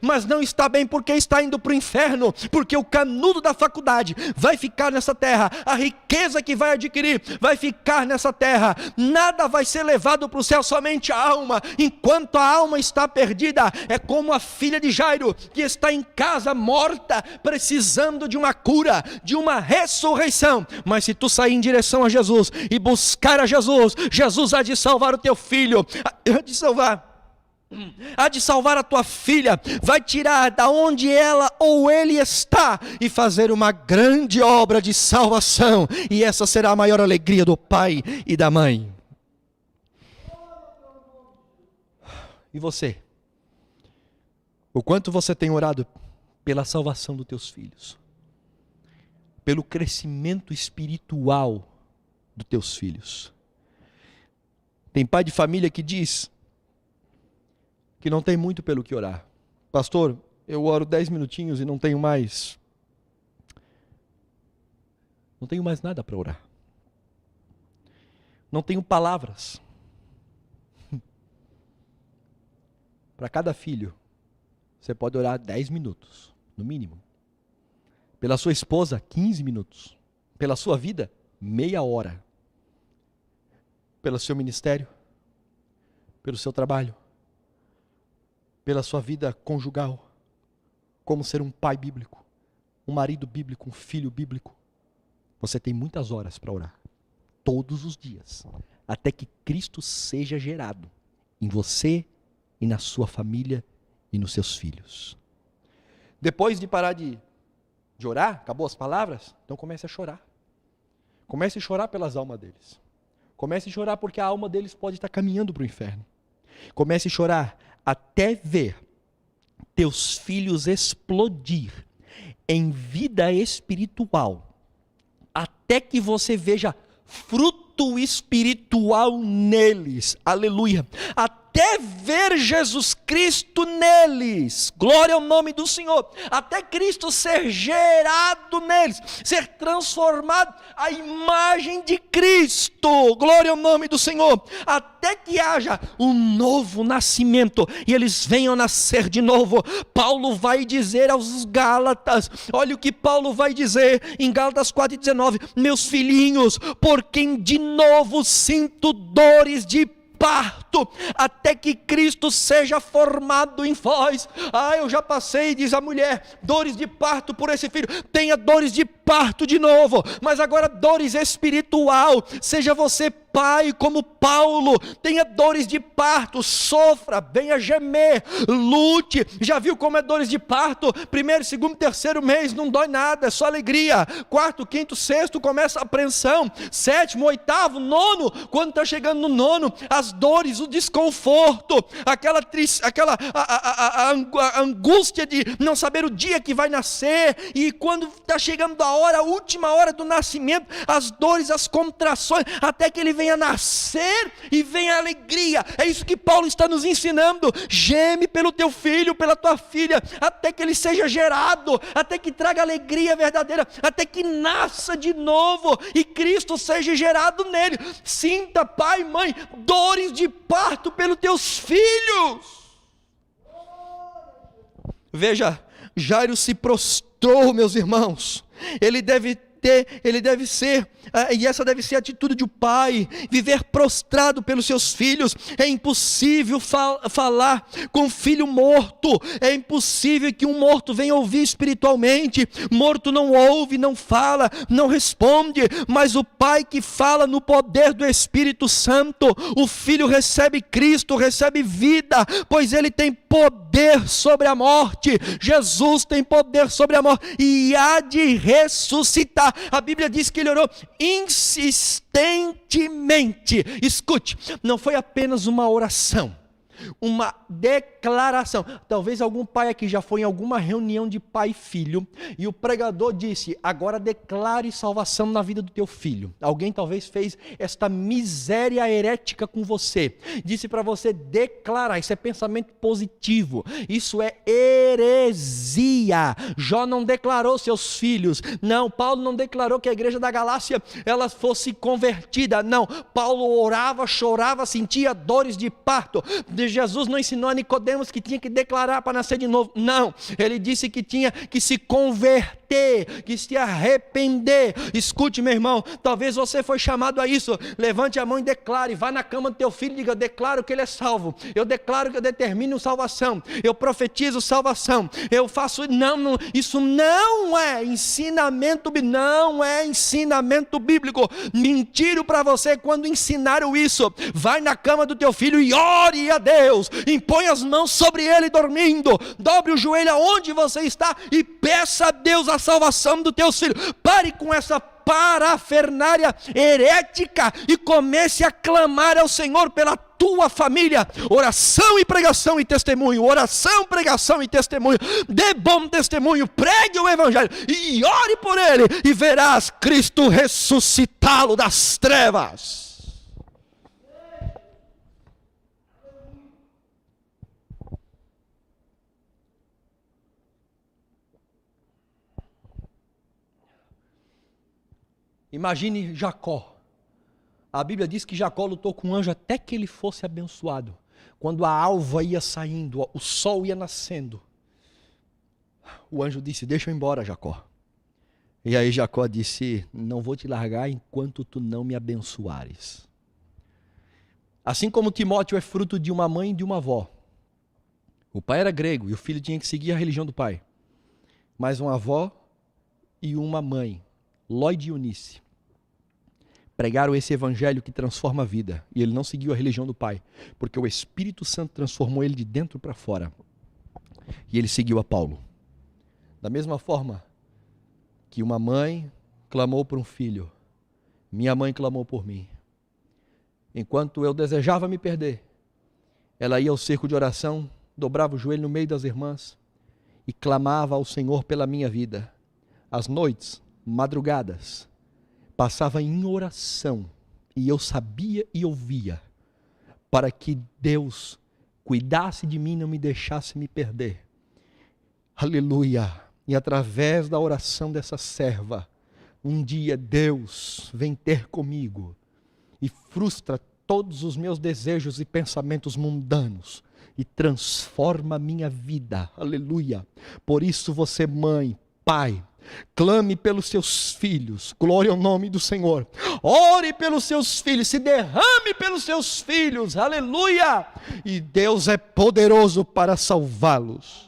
mas não está bem porque está indo para o inferno, porque o canudo da faculdade vai ficar nessa terra, a riqueza que vai adquirir vai ficar nessa terra, nada vai ser levado para o céu, somente a alma. Enquanto a alma está perdida, é como a filha de Jairo, que está em casa morta, precisando de uma cura, de uma ressurreição. Mas se tu sair em direção a Jesus e buscar a Jesus, Jesus há de salvar o teu filho, há de salvar a tua filha, vai tirar da onde ela ou ele está e fazer uma grande obra de salvação, e essa será a maior alegria do pai e da mãe. E você? O quanto você tem orado pela salvação dos teus filhos, pelo crescimento espiritual dos teus filhos? Tem pai de família que diz que não tem muito pelo que orar. Pastor, eu oro 10 minutinhos e não tenho mais nada para orar. Não tenho palavras. Para cada filho, você pode orar 10 minutos, no mínimo. Pela sua esposa, 15 minutos. Pela sua vida, meia hora. Pelo seu ministério, pelo seu trabalho, pela sua vida conjugal, como ser um pai bíblico, um marido bíblico, um filho bíblico. Você tem muitas horas para orar. Todos os dias. Até que Cristo seja gerado em você e na sua família e nos seus filhos. Depois de parar de orar, acabou as palavras? Então comece a chorar. Comece a chorar pelas almas deles. Comece a chorar porque a alma deles pode estar caminhando para o inferno. Comece a chorar até ver teus filhos explodir em vida espiritual. Até que você veja fruto espiritual neles. Aleluia. Até ver Jesus Cristo neles, glória ao nome do Senhor, até Cristo ser gerado neles, ser transformado à imagem de Cristo, glória ao nome do Senhor, até que haja um novo nascimento, e eles venham nascer de novo. Paulo vai dizer aos Gálatas, olha o que Paulo vai dizer em Gálatas 4,19, meus filhinhos, por quem de novo sinto dores de parto, até que Cristo seja formado em vós. Eu já passei, diz a mulher, dores de parto por esse filho. Tenha dores de parto de novo, mas agora dores espiritual. Seja você pai como Paulo, tenha dores de parto, sofra, venha gemer, lute. Já viu como é dores de parto? Primeiro, segundo, terceiro mês não dói nada, é só alegria. Quarto, quinto, sexto começa a apreensão. Sétimo, oitavo, nono, quando está chegando no nono, as dores, o desconforto, aquela a angústia de não saber o dia que vai nascer, e quando está chegando a hora, a última hora do nascimento, as dores, as contrações, até que ele venha nascer e venha a alegria. É isso que Paulo está nos ensinando. Geme pelo teu filho, pela tua filha, até que ele seja gerado, até que traga alegria verdadeira, até que nasça de novo e Cristo seja gerado nele. Sinta, pai, mãe, dores de parto pelos teus filhos. Veja, Jairo se prostrou, meus irmãos. Ele deve ser, e essa deve ser a atitude de um pai, viver prostrado pelos seus filhos. É impossível falar com um filho morto, é impossível que um morto venha ouvir espiritualmente. Morto não ouve, não fala, não responde, mas o pai que fala no poder do Espírito Santo, o filho recebe Cristo, recebe vida, pois ele tem poder sobre a morte. Jesus tem poder sobre a morte e há de ressuscitar. A Bíblia diz que ele orou insistentemente. Escute, não foi apenas uma oração, uma declaração. Talvez algum pai aqui já foi em alguma reunião de pai e filho, e o pregador disse, agora declare salvação na vida do teu filho. Alguém talvez fez esta miséria herética com você, disse para você declarar. Isso é pensamento positivo, isso é heresia. Jó não declarou seus filhos, não. Paulo não declarou que a igreja da Galácia ela fosse convertida, não. Paulo orava, chorava, sentia dores de parto. Jesus não ensinou a Nicodemos que tinha que declarar para nascer de novo, não. Ele disse que tinha que se converter, que se arrepender. Escute, meu irmão, talvez você foi chamado a isso. Levante a mão e declare. Vá na cama do teu filho e diga, eu declaro que ele é salvo, eu declaro que eu determino salvação, eu profetizo salvação, eu faço. Não, isso não é ensinamento, não é ensinamento bíblico. Mentiro para você quando ensinaram isso. Vai na cama do teu filho e ore a Deus, impõe as mãos sobre ele dormindo, dobre o joelho aonde você está e peça a Deus a salvação do teu filho. Pare com essa parafernália herética e comece a clamar ao Senhor pela tua família. Oração e pregação e testemunho, oração, pregação e testemunho. Dê bom testemunho, pregue o evangelho e ore por ele, e verás Cristo ressuscitá-lo das trevas. Imagine Jacó. A Bíblia diz que Jacó lutou com o anjo até que ele fosse abençoado. Quando a alva ia saindo, o sol ia nascendo, o anjo disse, deixa eu ir embora, Jacó. E aí Jacó disse, não vou te largar enquanto tu não me abençoares. Assim como Timóteo é fruto de uma mãe e de uma avó. O pai era grego e o filho tinha que seguir a religião do pai. Mas uma avó e uma mãe Lloyd e Eunice pregaram esse evangelho que transforma a vida. E ele não seguiu a religião do pai, porque o Espírito Santo transformou ele de dentro para fora. E ele seguiu a Paulo. Da mesma forma que uma mãe clamou por um filho, minha mãe clamou por mim. Enquanto eu desejava me perder, ela ia ao cerco de oração, dobrava o joelho no meio das irmãs e clamava ao Senhor pela minha vida. Às noites, madrugadas, passava em oração e eu sabia e ouvia para que Deus cuidasse de mim e não me deixasse me perder. Aleluia! E através da oração dessa serva, um dia Deus vem ter comigo e frustra todos os meus desejos e pensamentos mundanos e transforma a minha vida. Aleluia! Por isso você, mãe, pai, clame pelos seus filhos, glória ao nome do Senhor. Ore pelos seus filhos, se derrame pelos seus filhos, aleluia! E Deus é poderoso para salvá-los.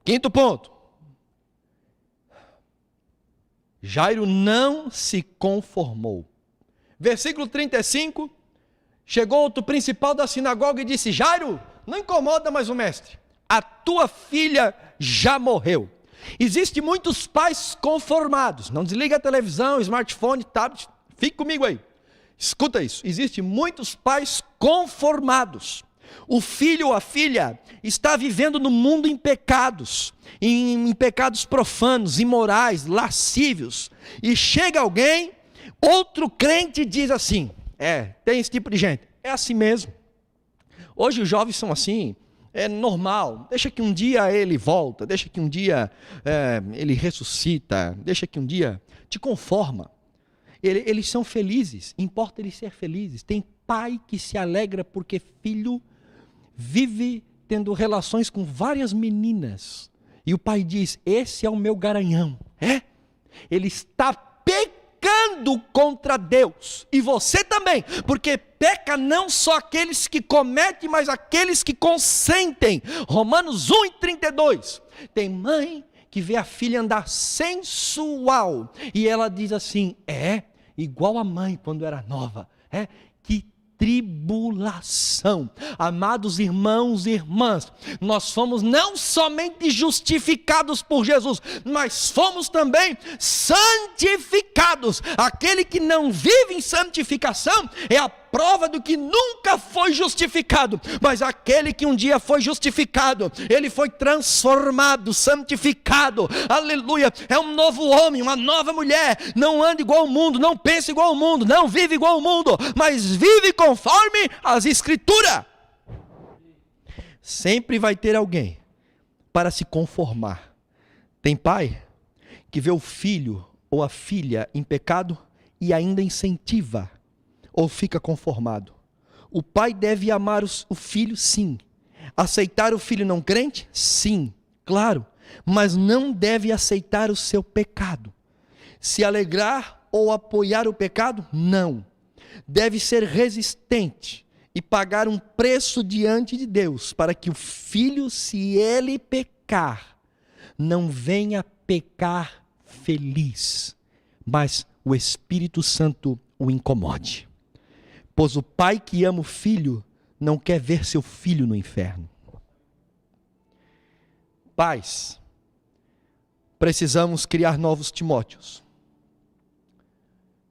Quinto ponto. Jairo não se conformou. Versículo 35, chegou outro principal da sinagoga e disse: Jairo, não incomoda mais o mestre, a tua filha já morreu. Existem muitos pais conformados, não desliga a televisão, smartphone, tablet, fique comigo aí, escuta isso, existem muitos pais conformados. O filho ou a filha está vivendo no mundo em pecados profanos, imorais, lascívios, e chega alguém, outro crente diz assim, tem esse tipo de gente, é assim mesmo. Hoje os jovens são assim, é normal, deixa que um dia ele volta, deixa que um dia ele ressuscita, deixa que um dia te conforma. Eles são felizes, importa eles ser felizes. Tem pai que se alegra porque filho vive tendo relações com várias meninas. E o pai diz, esse é o meu garanhão. Ele está pecando contra Deus. E você também, porque peca não só aqueles que cometem, mas aqueles que consentem. Romanos 1:32. Tem mãe que vê a filha andar sensual. E ela diz assim, igual a mãe quando era nova. Que tribulação. Amados irmãos e irmãs, nós fomos não somente justificados por Jesus, mas fomos também santificados. Aquele que não vive em santificação é a prova do que nunca foi justificado, mas aquele que um dia foi justificado, ele foi transformado, santificado, aleluia, é um novo homem, uma nova mulher, não anda igual ao mundo, não pensa igual ao mundo, não vive igual ao mundo, mas vive conforme as Escrituras. Sempre vai ter alguém para se conformar. Tem pai que vê o filho ou a filha em pecado e ainda incentiva, ou fica conformado. O pai deve amar o filho, sim. Aceitar o filho não crente? Sim, claro. Mas não deve aceitar o seu pecado. Se alegrar ou apoiar o pecado? Não. Deve ser resistente e pagar um preço diante de Deus, para que o filho, se ele pecar, não venha pecar feliz, mas o Espírito Santo o incomode. Pois o pai que ama o filho não quer ver seu filho no inferno. Pais, precisamos criar novos Timóteos.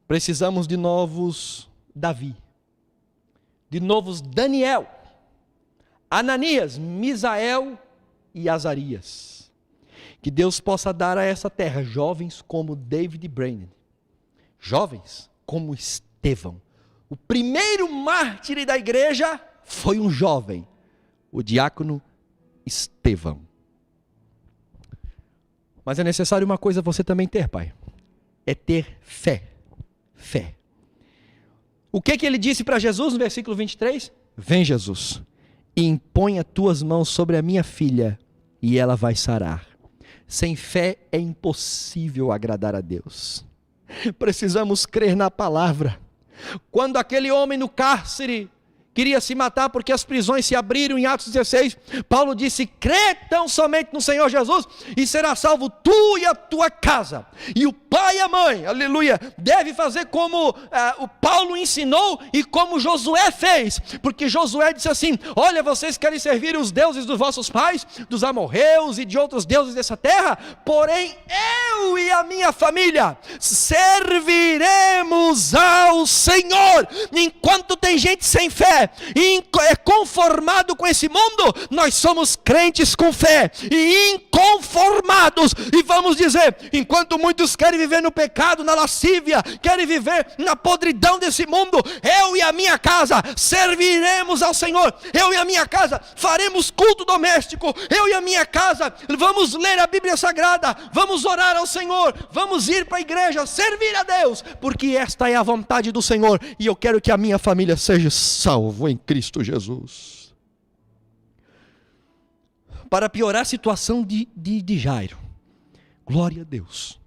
Precisamos de novos Davi, de novos Daniel, Ananias, Misael e Azarias. Que Deus possa dar a essa terra jovens como David Brainerd, jovens como Estevão. O primeiro mártir da igreja foi um jovem, o diácono Estevão. Mas é necessário uma coisa você também ter, pai. É ter fé. Fé. O que ele disse para Jesus no versículo 23? Vem, Jesus, e impõe as tuas mãos sobre a minha filha, e ela vai sarar. Sem fé é impossível agradar a Deus. Precisamos crer na palavra. Quando aquele homem no cárcere queria se matar porque as prisões se abriram em Atos 16, Paulo disse: crê tão somente no Senhor Jesus e será salvo tu e a tua casa. E o pai e a mãe, aleluia, deve fazer como o Paulo ensinou e como Josué fez, porque Josué disse assim: olha, vocês querem servir os deuses dos vossos pais, dos amorreus e de outros deuses dessa terra, porém eu e a minha família serviremos ao Senhor. Enquanto tem gente sem fé e é conformado com esse mundo, nós somos crentes com fé e inconformados, e vamos dizer: enquanto muitos querem viver no pecado, na lascívia, querem viver na podridão desse mundo, eu e a minha casa serviremos ao Senhor, eu e a minha casa faremos culto doméstico, eu e a minha casa vamos ler a Bíblia Sagrada, vamos orar ao Senhor, vamos ir para a igreja, servir a Deus, porque esta é a vontade do Senhor, e eu quero que a minha família seja salvo em Cristo Jesus. Para piorar a situação de Jairo, glória a Deus,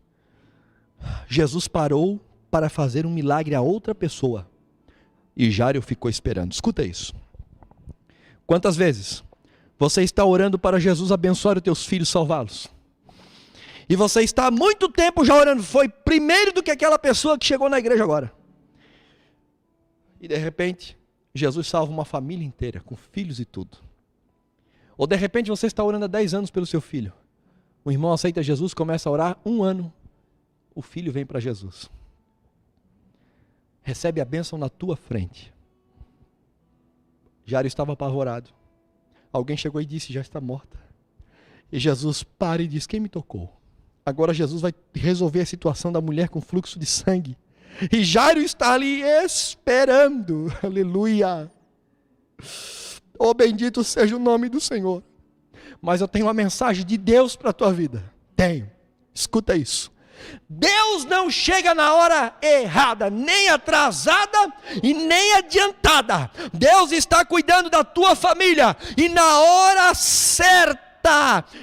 Jesus parou para fazer um milagre a outra pessoa, e Jairo ficou esperando. Escuta isso. Quantas vezes você está orando para Jesus abençoar os teus filhos, salvá-los, e você está há muito tempo já orando, foi primeiro do que aquela pessoa que chegou na igreja agora, e de repente Jesus salva uma família inteira, com filhos e tudo. Ou de repente você está orando há 10 anos pelo seu filho, o irmão aceita Jesus, começa a orar 1 ano, o filho vem para Jesus, recebe a bênção na tua frente. Jairo estava apavorado, alguém chegou e disse: já está morta. E Jesus para e diz: quem me tocou? Agora Jesus vai resolver a situação da mulher com fluxo de sangue, e Jairo está ali esperando, aleluia, oh bendito seja o nome do Senhor. Mas eu tenho uma mensagem de Deus para a tua vida, tenho, escuta isso: Deus não chega na hora errada, nem atrasada e nem adiantada. Deus está cuidando da tua família, e na hora certa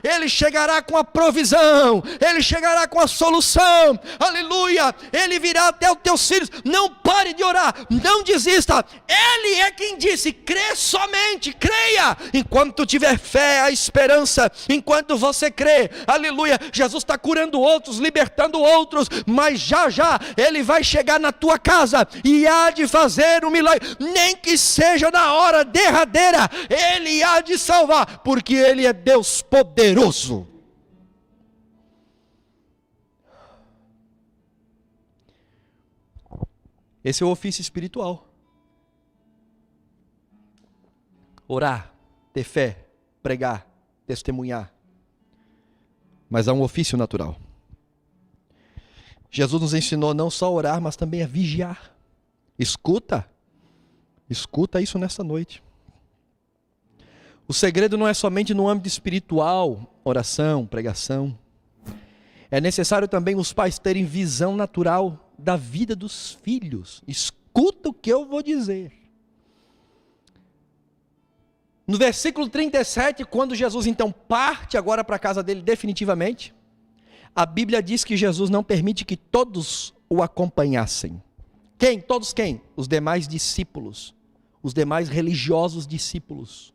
Ele chegará com a provisão, Ele chegará com a solução, aleluia, Ele virá até os teus filhos. Não pare de orar, não desista, Ele é quem disse: crê somente, creia, enquanto tiver fé, a esperança, enquanto você crê, aleluia, Jesus está curando outros, libertando outros, mas já já Ele vai chegar na tua casa, e há de fazer um milagre, nem que seja na hora derradeira, Ele há de salvar, porque Ele é Deus poderoso. Esse é o ofício espiritual: orar, ter fé, pregar, testemunhar. Mas há um ofício natural. Jesus nos ensinou não só a orar, mas também a vigiar. Escuta isso nessa noite. O segredo não é somente no âmbito espiritual, oração, pregação. É necessário também os pais terem visão natural da vida dos filhos. Escuta o que eu vou dizer. No versículo 37, quando Jesus então parte agora para a casa dele definitivamente, a Bíblia diz que Jesus não permite que todos o acompanhassem. Quem? Todos quem? Os demais discípulos, os demais religiosos discípulos.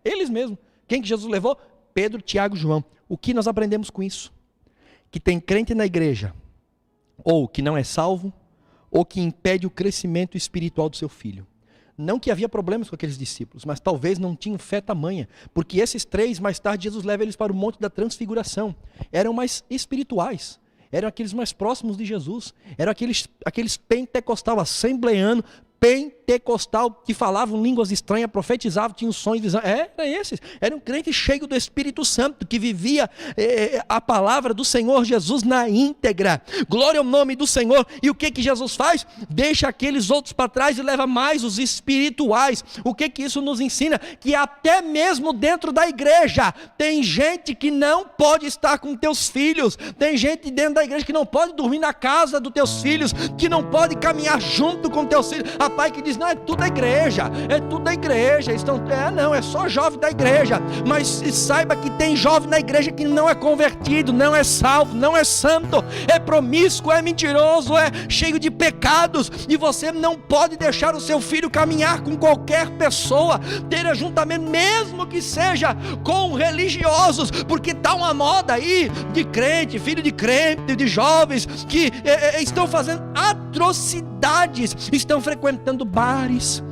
Eles mesmos. Quem que Jesus levou? Pedro, Tiago e João. O que nós aprendemos com isso? Que tem crente na igreja, ou que não é salvo, ou que impede o crescimento espiritual do seu filho. Não que havia problemas com aqueles discípulos, mas talvez não tinham fé tamanha, porque esses 3, mais tarde, Jesus leva eles para o Monte da Transfiguração. Eram mais espirituais, eram aqueles mais próximos de Jesus, eram aqueles pentecostal, assembleano, pentecostal, que falavam línguas estranhas, profetizavam, tinham sonhos, visões. Era um crente cheio do Espírito Santo, que vivia a palavra do Senhor Jesus na íntegra. Glória ao nome do Senhor. E o que Jesus faz? Deixa aqueles outros para trás e leva mais os espirituais. O que isso nos ensina? Que até mesmo dentro da igreja tem gente que não pode estar com teus filhos, tem gente dentro da igreja que não pode dormir na casa dos teus filhos, que não pode caminhar junto com teus filhos. Há pai que diz: diz, não, é tudo da igreja, não, é só jovem da igreja. Mas saiba que tem jovem na igreja que não é convertido, não é salvo, não é santo, é promíscuo, é mentiroso, é cheio de pecados, e você não pode deixar o seu filho caminhar com qualquer pessoa, ter ajuntamento, mesmo que seja com religiosos, porque está uma moda aí de crente, filho de crente, de jovens que estão fazendo atrocidades, estão frequentando bares,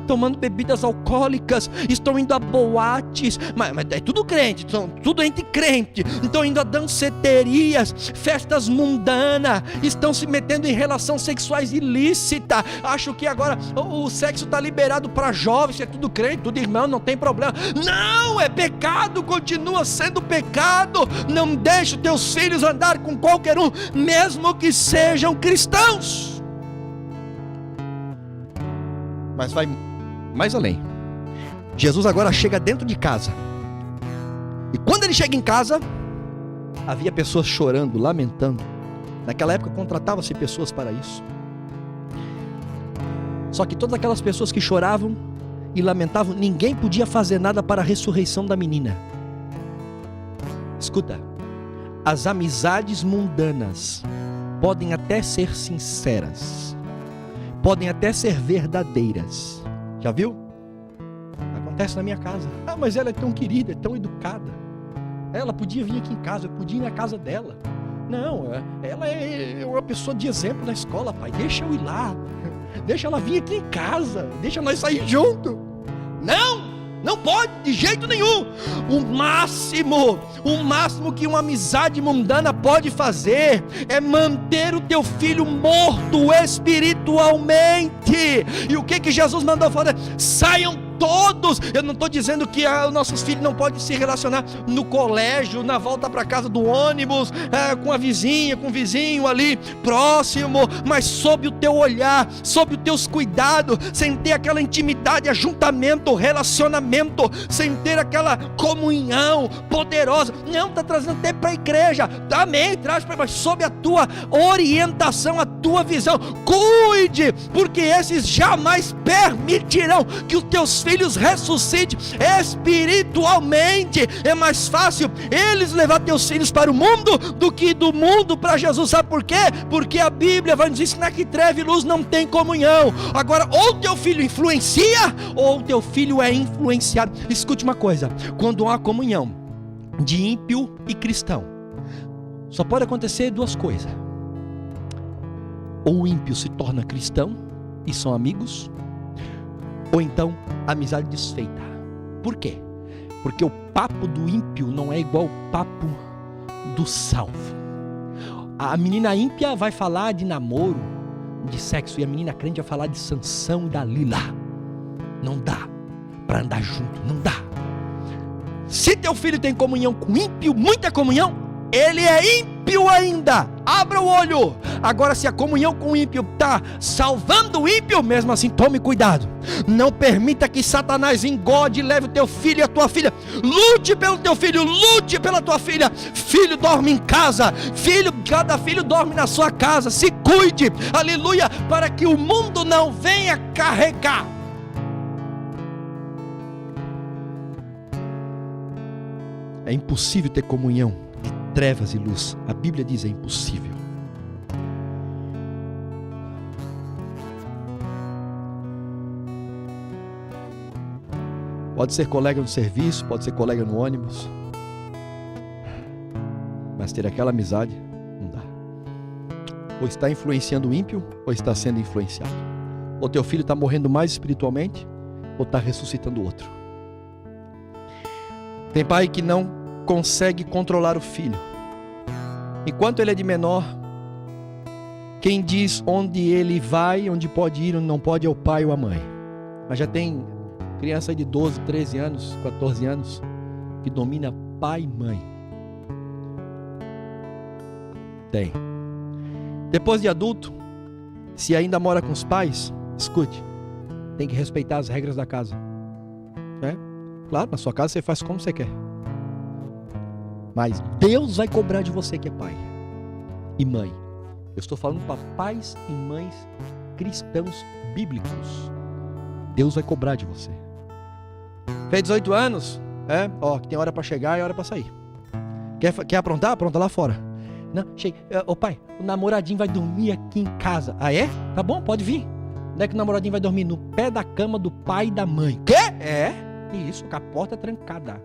tomando bebidas alcoólicas, estão indo a boates, mas é tudo crente, tudo entre crente, estão indo a danceterias, festas mundanas, estão se metendo em relações sexuais ilícitas, acho que agora o sexo está liberado para jovens, é tudo crente, tudo irmão, não tem problema. Não, é pecado, continua sendo pecado. Não deixe os teus filhos andar com qualquer um, mesmo que sejam cristãos. Mas vai mais além. Jesus agora chega dentro de casa, e quando ele chega em casa, havia pessoas chorando, lamentando. Naquela época contratava-se pessoas para isso. Só que todas aquelas pessoas que choravam e lamentavam, ninguém podia fazer nada para a ressurreição da menina. Escuta, as amizades mundanas podem até ser sinceras, podem até ser verdadeiras. Já viu? Acontece na minha casa. Mas ela é tão querida, é tão educada, ela podia vir aqui em casa, eu podia ir na casa dela. Não, ela é uma pessoa de exemplo na escola, pai, deixa eu ir lá, deixa ela vir aqui em casa, deixa nós sair junto. Não pode, de jeito nenhum. O máximo que uma amizade mundana pode fazer é manter o teu filho morto espiritualmente. E o que Jesus mandou fazer? Saiam todos. Eu não estou dizendo que nossos filhos não podem se relacionar no colégio, na volta para casa do ônibus, com a vizinha, com o vizinho ali próximo, mas sob o teu olhar, sob os teus cuidados, sem ter aquela intimidade, ajuntamento, relacionamento, sem ter aquela comunhão poderosa. Não, está trazendo até para a igreja, também traz para, mas sob a tua orientação, a tua visão. Cuide, porque esses jamais permitirão que os teus filhos ressuscitem espiritualmente. É mais fácil eles levar teus filhos para o mundo do que do mundo para Jesus. Sabe por quê? Porque a Bíblia vai nos ensinar que treva e luz não tem comunhão. Agora, ou teu filho influencia, ou teu filho é influenciado. Escute uma coisa: quando há comunhão de ímpio e cristão, só pode acontecer duas coisas: ou o ímpio se torna cristão e são amigos, ou então amizade desfeita. Por quê? Porque o papo do ímpio não é igual ao papo do salvo. A menina ímpia vai falar de namoro, de sexo, e a menina crente vai falar de Sansão e Dalila. Não dá para andar junto, não dá. Se teu filho tem comunhão com ímpio, muita comunhão, ele é ímpio ainda. Abra o olho. Agora, se a comunhão com o ímpio está salvando o ímpio, mesmo assim, tome cuidado. Não permita que Satanás engorde e leve o teu filho e a tua filha. Lute pelo teu filho, lute pela tua filha. Filho dorme em casa, cada filho dorme na sua casa. Se cuide, aleluia, para que o mundo não venha carregar. É impossível ter comunhão de trevas e luz. A Bíblia diz: é impossível. Pode ser colega no serviço, pode ser colega no ônibus, mas ter aquela amizade não dá. Ou está influenciando o ímpio, ou está sendo influenciado. Ou teu filho está morrendo mais espiritualmente, ou está ressuscitando o outro. Tem pai que não consegue controlar o filho. Enquanto ele é de menor, quem diz onde ele vai, onde pode ir, onde não pode, é o pai ou a mãe. Mas já tem criança de 12, 13 anos, 14 anos, que domina pai e mãe. Tem. Depois de adulto, se ainda mora com os pais, escute, tem que respeitar as regras da casa. Claro, na sua casa você faz como você quer, mas Deus vai cobrar de você que é pai e mãe. Eu estou falando para pais e mães cristãos bíblicos. Deus vai cobrar de você. Fez 18 anos, tem hora para chegar e hora para sair. Quer aprontar? Apronta lá fora. Não, chega. Ô pai, o namoradinho vai dormir aqui em casa. Ah, é? Tá bom, pode vir. Onde é que o namoradinho vai dormir? No pé da cama do pai e da mãe. Quê? Isso, com a porta trancada.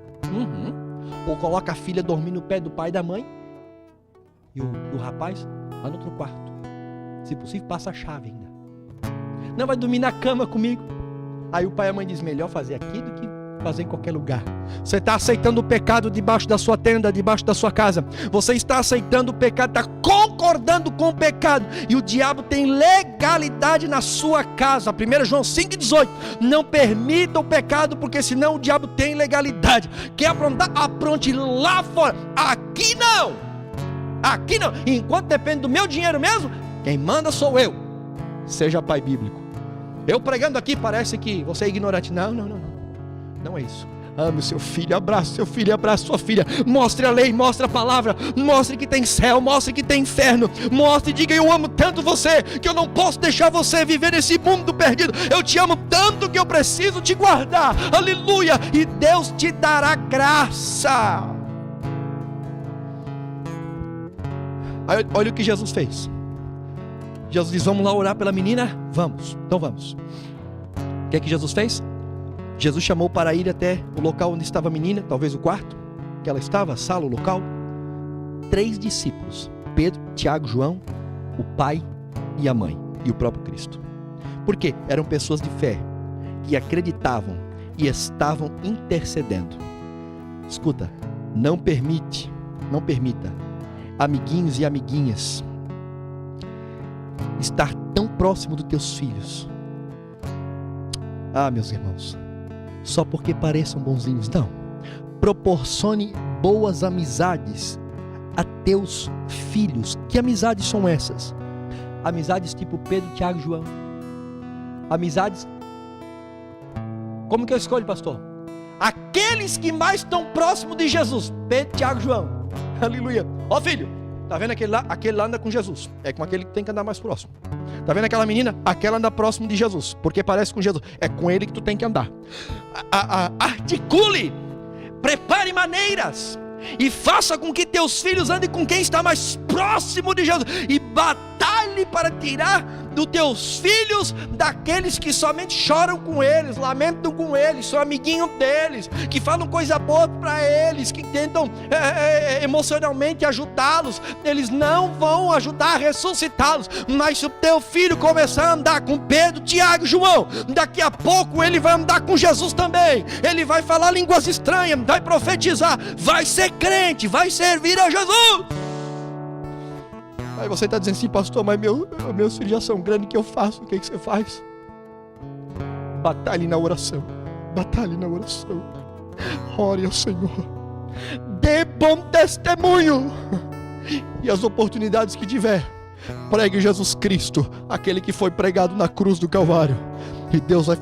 Ou coloca a filha dormir no pé do pai e da mãe. E o rapaz lá no outro quarto. Se possível, passa a chave ainda. Não, vai dormir na cama comigo. Aí o pai e a mãe dizem, melhor fazer aqui do que fazer em qualquer lugar. Você está aceitando o pecado debaixo da sua tenda, debaixo da sua casa. Você está aceitando o pecado, está concordando com o pecado. E o diabo tem legalidade na sua casa. 1 João 5,18. Não permita o pecado, porque senão o diabo tem legalidade. Quer aprontar? Apronte lá fora. Aqui não. Aqui não. E enquanto depende do meu dinheiro mesmo, quem manda sou eu. Seja pai bíblico. Eu pregando aqui parece que você é ignorante. Não é isso. Ame o seu filho, abraça seu filho, abraça sua filha. Mostre a lei, mostre a palavra. Mostre que tem céu, mostre que tem inferno. Mostre e diga, eu amo tanto você, que eu não posso deixar você viver nesse mundo perdido. Eu te amo tanto que eu preciso te guardar. Aleluia. E Deus te dará graça. Aí, olha o que Jesus fez. Jesus diz, vamos lá orar pela menina? Vamos, então vamos. O que é que Jesus fez? Jesus chamou para ir até o local onde estava a menina, talvez o quarto que ela estava, a sala, o local. 3 discípulos, Pedro, Tiago, João, o pai e a mãe, e o próprio Cristo. Porque eram pessoas de fé, que acreditavam e estavam intercedendo. Escuta, não permita, amiguinhos e amiguinhas, estar tão próximo dos teus filhos. Meus irmãos, só porque pareçam bonzinhos, não. Proporcione boas amizades a teus filhos. Que amizades são essas? Amizades tipo Pedro, Tiago, João. Amizades. Como que eu escolho, pastor? Aqueles que mais estão próximos de Jesus. Pedro, Tiago, João. Aleluia. Ó filho, tá vendo aquele lá? Aquele lá anda com Jesus. É com aquele que tem que andar mais próximo. Tá vendo aquela menina? Aquela anda próximo de Jesus, porque parece com Jesus. É com ele que tu tem que andar. Articule, prepare maneiras e faça com que teus filhos andem com quem está mais próximo de Jesus. E batalhe para tirar dos teus filhos daqueles que somente choram com eles, lamentam com eles, são amiguinhos deles, que falam coisa boa para eles, que tentam emocionalmente ajudá-los. Eles não vão ajudar a ressuscitá-los. Mas se o teu filho começar a andar com Pedro, Tiago e João, daqui a pouco ele vai andar com Jesus também. Ele vai falar línguas estranhas, vai profetizar, vai ser crente, vai servir a Jesus. Aí você está dizendo assim, pastor, mas meus filhos já são grandes, o que eu faço? O que você faz? Batalhe na oração. Batalhe na oração. Ore ao Senhor. Dê bom testemunho. E as oportunidades que tiver, pregue Jesus Cristo, aquele que foi pregado na cruz do Calvário. E Deus vai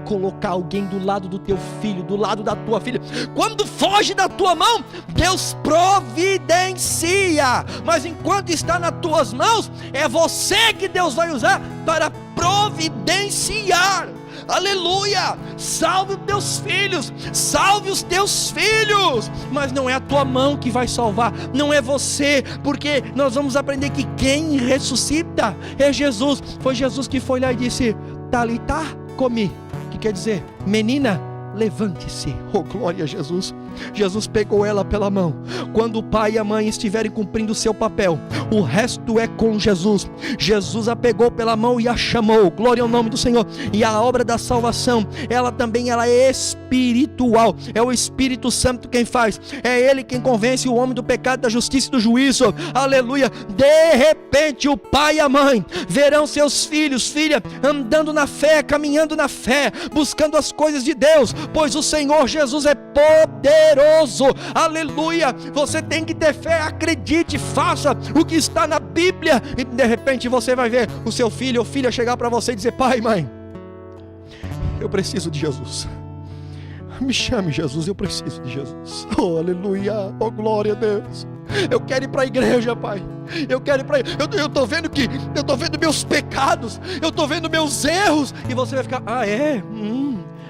colocar alguém do lado do teu filho, do lado da tua filha. Quando foge da tua mão, Deus providencia. Mas enquanto está nas tuas mãos, é você que Deus vai usar para providenciar. Aleluia! Salve os teus filhos, salve os teus filhos. Mas não é a tua mão que vai salvar, não é você, porque nós vamos aprender que quem ressuscita é Jesus. Foi Jesus que foi lá e disse: Talitá comi, que quer dizer, menina, levante-se. Oh, glória a Jesus. Jesus pegou ela pela mão. Quando o pai e a mãe estiverem cumprindo o seu papel, o resto é com Jesus. Jesus a pegou pela mão e a chamou. Glória ao nome do Senhor. E a obra da salvação, ela é espiritual. É o Espírito Santo quem faz. É Ele quem convence o homem do pecado, da justiça e do juízo. Aleluia. De repente o pai e a mãe verão seus filhos, filha, andando na fé, caminhando na fé, buscando as coisas de Deus, pois o Senhor Jesus é poderoso. Aleluia. Você tem que ter fé, acredite, faça o que está na Bíblia. E de repente você vai ver o seu filho ou filha chegar para você e dizer: pai, mãe, eu preciso de Jesus. Me chame, Jesus, eu preciso de Jesus. Oh, aleluia, oh, glória a Deus. Eu quero ir para a igreja, pai. eu quero ir para aí. Eu estou vendo meus pecados, eu estou vendo meus erros. E você vai ficar,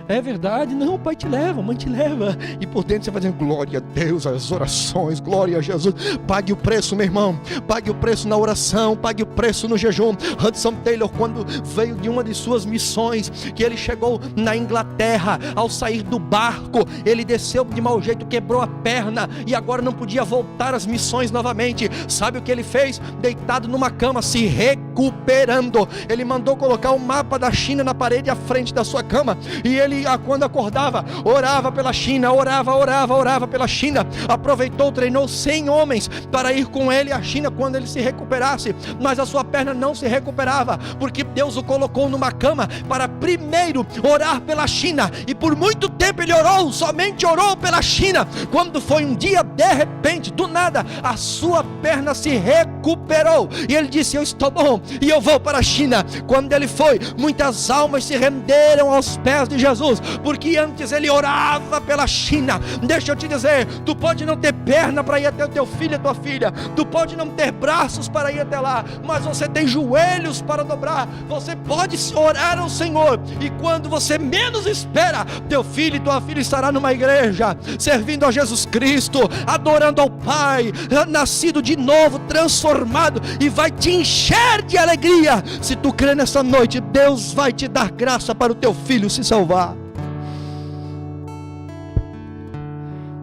é verdade, não, pai te leva, mãe te leva. E por dentro você vai dizendo, glória a Deus, as orações, glória a Jesus. Pague o preço, meu irmão, pague o preço na oração, pague o preço no jejum. Hudson Taylor, quando veio de uma de suas missões, que ele chegou na Inglaterra, ao sair do barco, ele desceu de mau jeito, quebrou a perna, e agora não podia voltar às missões novamente. Sabe o que ele fez? Deitado numa cama, se recuperando, ele mandou colocar o mapa da China na parede à frente da sua cama, e ele, quando acordava, orava pela China, orava pela China. Aproveitou, treinou 100 homens para ir com ele à China quando ele se recuperasse, mas a sua perna não se recuperava, porque Deus o colocou numa cama para primeiro orar pela China, e por muito tempo ele orou, somente orou pela China. Quando foi um dia, de repente, do nada, a sua perna se recuperou, e ele disse, eu estou bom, e eu vou para a China. Quando ele foi, muitas almas se renderam aos pés de Jesus, porque antes ele orava pela China. Deixa eu te dizer, tu pode não ter perna para ir até o teu filho e a tua filha, tu pode não ter braços para ir até lá, mas você tem joelhos para dobrar. Você pode orar ao Senhor, e quando você menos espera, teu filho e tua filha estará numa igreja, servindo a Jesus Cristo, adorando ao Pai, nascido de novo, transformado, e vai te encher de alegria. Se tu crê nessa noite, Deus vai te dar graça para o teu filho se salvar.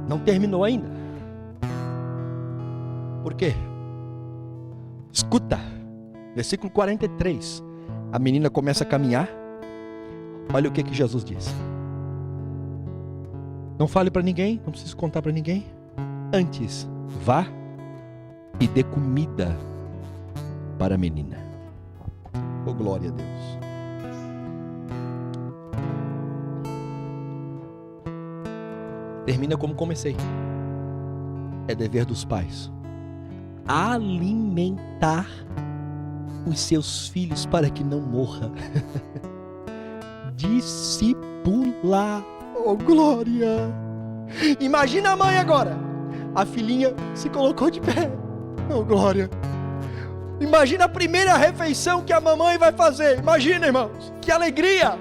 Não terminou ainda. Por quê? Escuta, versículo 43. A menina começa a caminhar. Olha o que Jesus diz. Não fale para ninguém, não precisa contar para ninguém. Antes, vá e dê comida para a menina. Oh, glória a Deus. Termina como comecei. É dever dos pais alimentar os seus filhos para que não morra. Discipular. Oh, glória. Imagina a mãe agora. A filhinha se colocou de pé. Oh, glória. Imagina a primeira refeição que a mamãe vai fazer. Imagina, irmãos, que alegria.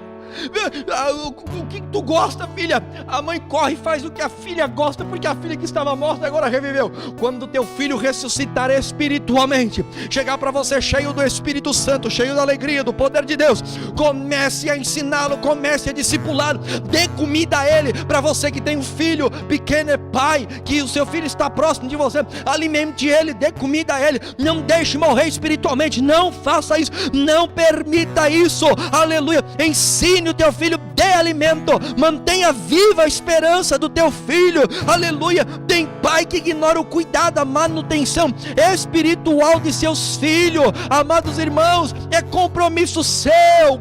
O que tu gosta, filha? A mãe corre e faz o que a filha gosta, porque a filha que estava morta agora reviveu. Quando teu filho ressuscitar espiritualmente, chegar para você cheio do Espírito Santo, cheio da alegria, do poder de Deus, comece a ensiná-lo, comece a discipulá-lo, dê comida a ele. Para você que tem um filho pequeno, pai, que o seu filho está próximo de você, alimente ele, dê comida a ele. Não deixe morrer espiritualmente, não faça isso, não permita isso. Aleluia. Ensine o teu filho, dê alimento, mantenha viva a esperança do teu filho. Aleluia. Tem pai que ignora o cuidado, a manutenção espiritual de seus filhos. Amados irmãos, é compromisso seu.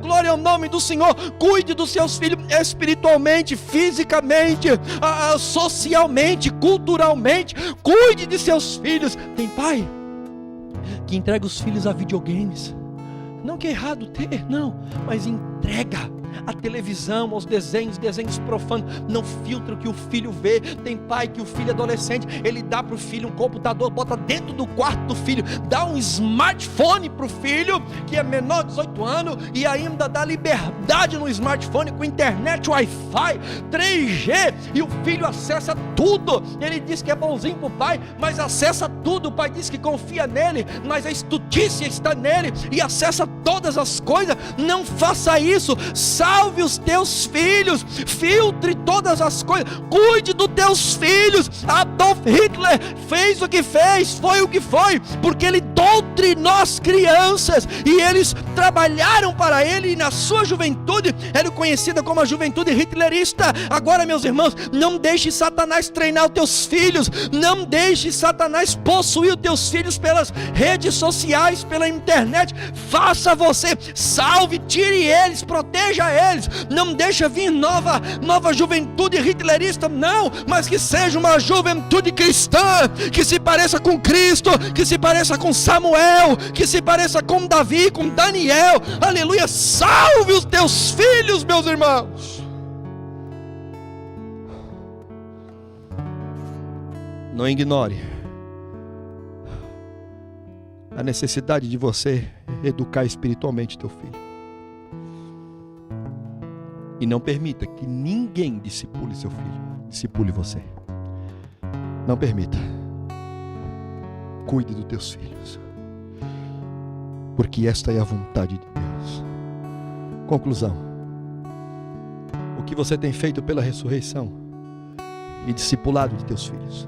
Glória ao nome do Senhor. Cuide dos seus filhos espiritualmente, fisicamente, socialmente, culturalmente. Cuide de seus filhos. Tem pai que entrega os filhos a videogames. Não que é errado ter, não, mas entrega a televisão, aos desenhos profanos, não filtra o que o filho vê. Tem pai que o filho adolescente, ele dá para o filho um computador, bota dentro do quarto do filho, dá um smartphone para o filho, que é menor de 18 anos, e ainda dá liberdade no smartphone, com internet, Wi-Fi, 3G, e o filho acessa tudo. Ele diz que é bonzinho para o pai, mas acessa tudo. O pai diz que confia nele, mas a estutícia está nele, e acessa todas as coisas. Não faça isso. Salve os teus filhos, filtre todas as coisas, cuide dos teus filhos. Adolf Hitler fez o que fez, foi o que foi, porque ele doutrinou as crianças, e eles trabalharam para ele, e na sua juventude era conhecida como a juventude hitlerista. Agora, meus irmãos, não deixe Satanás treinar os teus filhos, não deixe Satanás possuir os teus filhos pelas redes sociais, pela internet. Faça você, salve, tire eles, proteja eles. Não deixa vir nova juventude hitlerista, não, mas que seja uma juventude cristã, que se pareça com Cristo, que se pareça com Samuel, que se pareça com Davi, com Daniel. Aleluia. Salve os teus filhos, meus irmãos. Não ignore a necessidade de você educar espiritualmente teu filho. E não permita que ninguém discipule seu filho, discipule você. Não permita. Cuide dos teus filhos, porque esta é a vontade de Deus. Conclusão: o que você tem feito pela ressurreição e discipulado de teus filhos?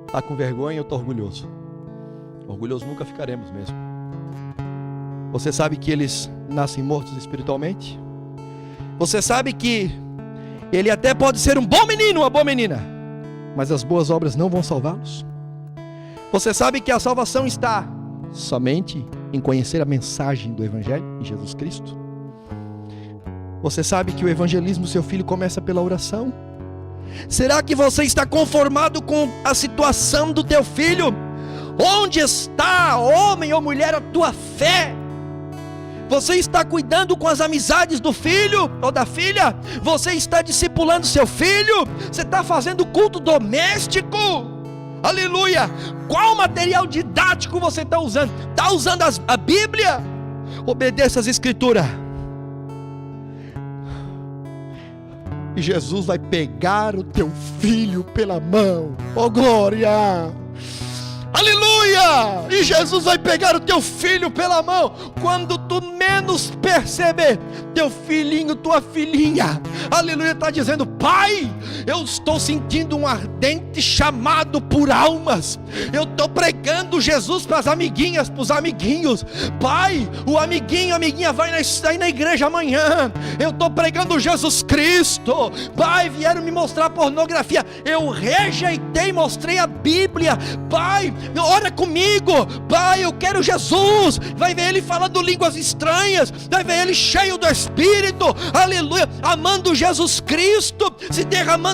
Está com vergonha ou está orgulhoso? Orgulhoso nunca ficaremos mesmo. Você sabe que eles nascem mortos espiritualmente? Você sabe que ele até pode ser um bom menino, uma boa menina, mas as boas obras não vão salvá-los? Você sabe que a salvação está somente em conhecer a mensagem do Evangelho em Jesus Cristo? Você sabe que o evangelismo do seu filho começa pela oração? Será que você está conformado com a situação do teu filho? Onde está, homem ou mulher, a tua fé? Você está cuidando com as amizades do filho ou da filha? Você está discipulando seu filho? Você está fazendo culto doméstico? Aleluia! Qual material didático você está usando? Está usando a Bíblia? Obedeça às Escrituras. E Jesus vai pegar o teu filho pela mão. Oh glória! Aleluia! E Jesus vai pegar o teu filho pela mão. Quando tu menos perceber, teu filhinho, tua filhinha, aleluia, está dizendo: pai, eu estou sentindo um ardente chamado por almas. Eu estou pregando Jesus para as amiguinhas, para os amiguinhos. Pai, o amiguinho, a amiguinha vai na igreja amanhã. Eu estou pregando Jesus Cristo. Pai, vieram me mostrar pornografia. Eu rejeitei, mostrei a Bíblia. Pai, ora comigo. Pai, eu quero Jesus. Vai ver ele falando línguas estranhas. Vai ver ele cheio do Espírito. Aleluia, amando Jesus Cristo, se derramando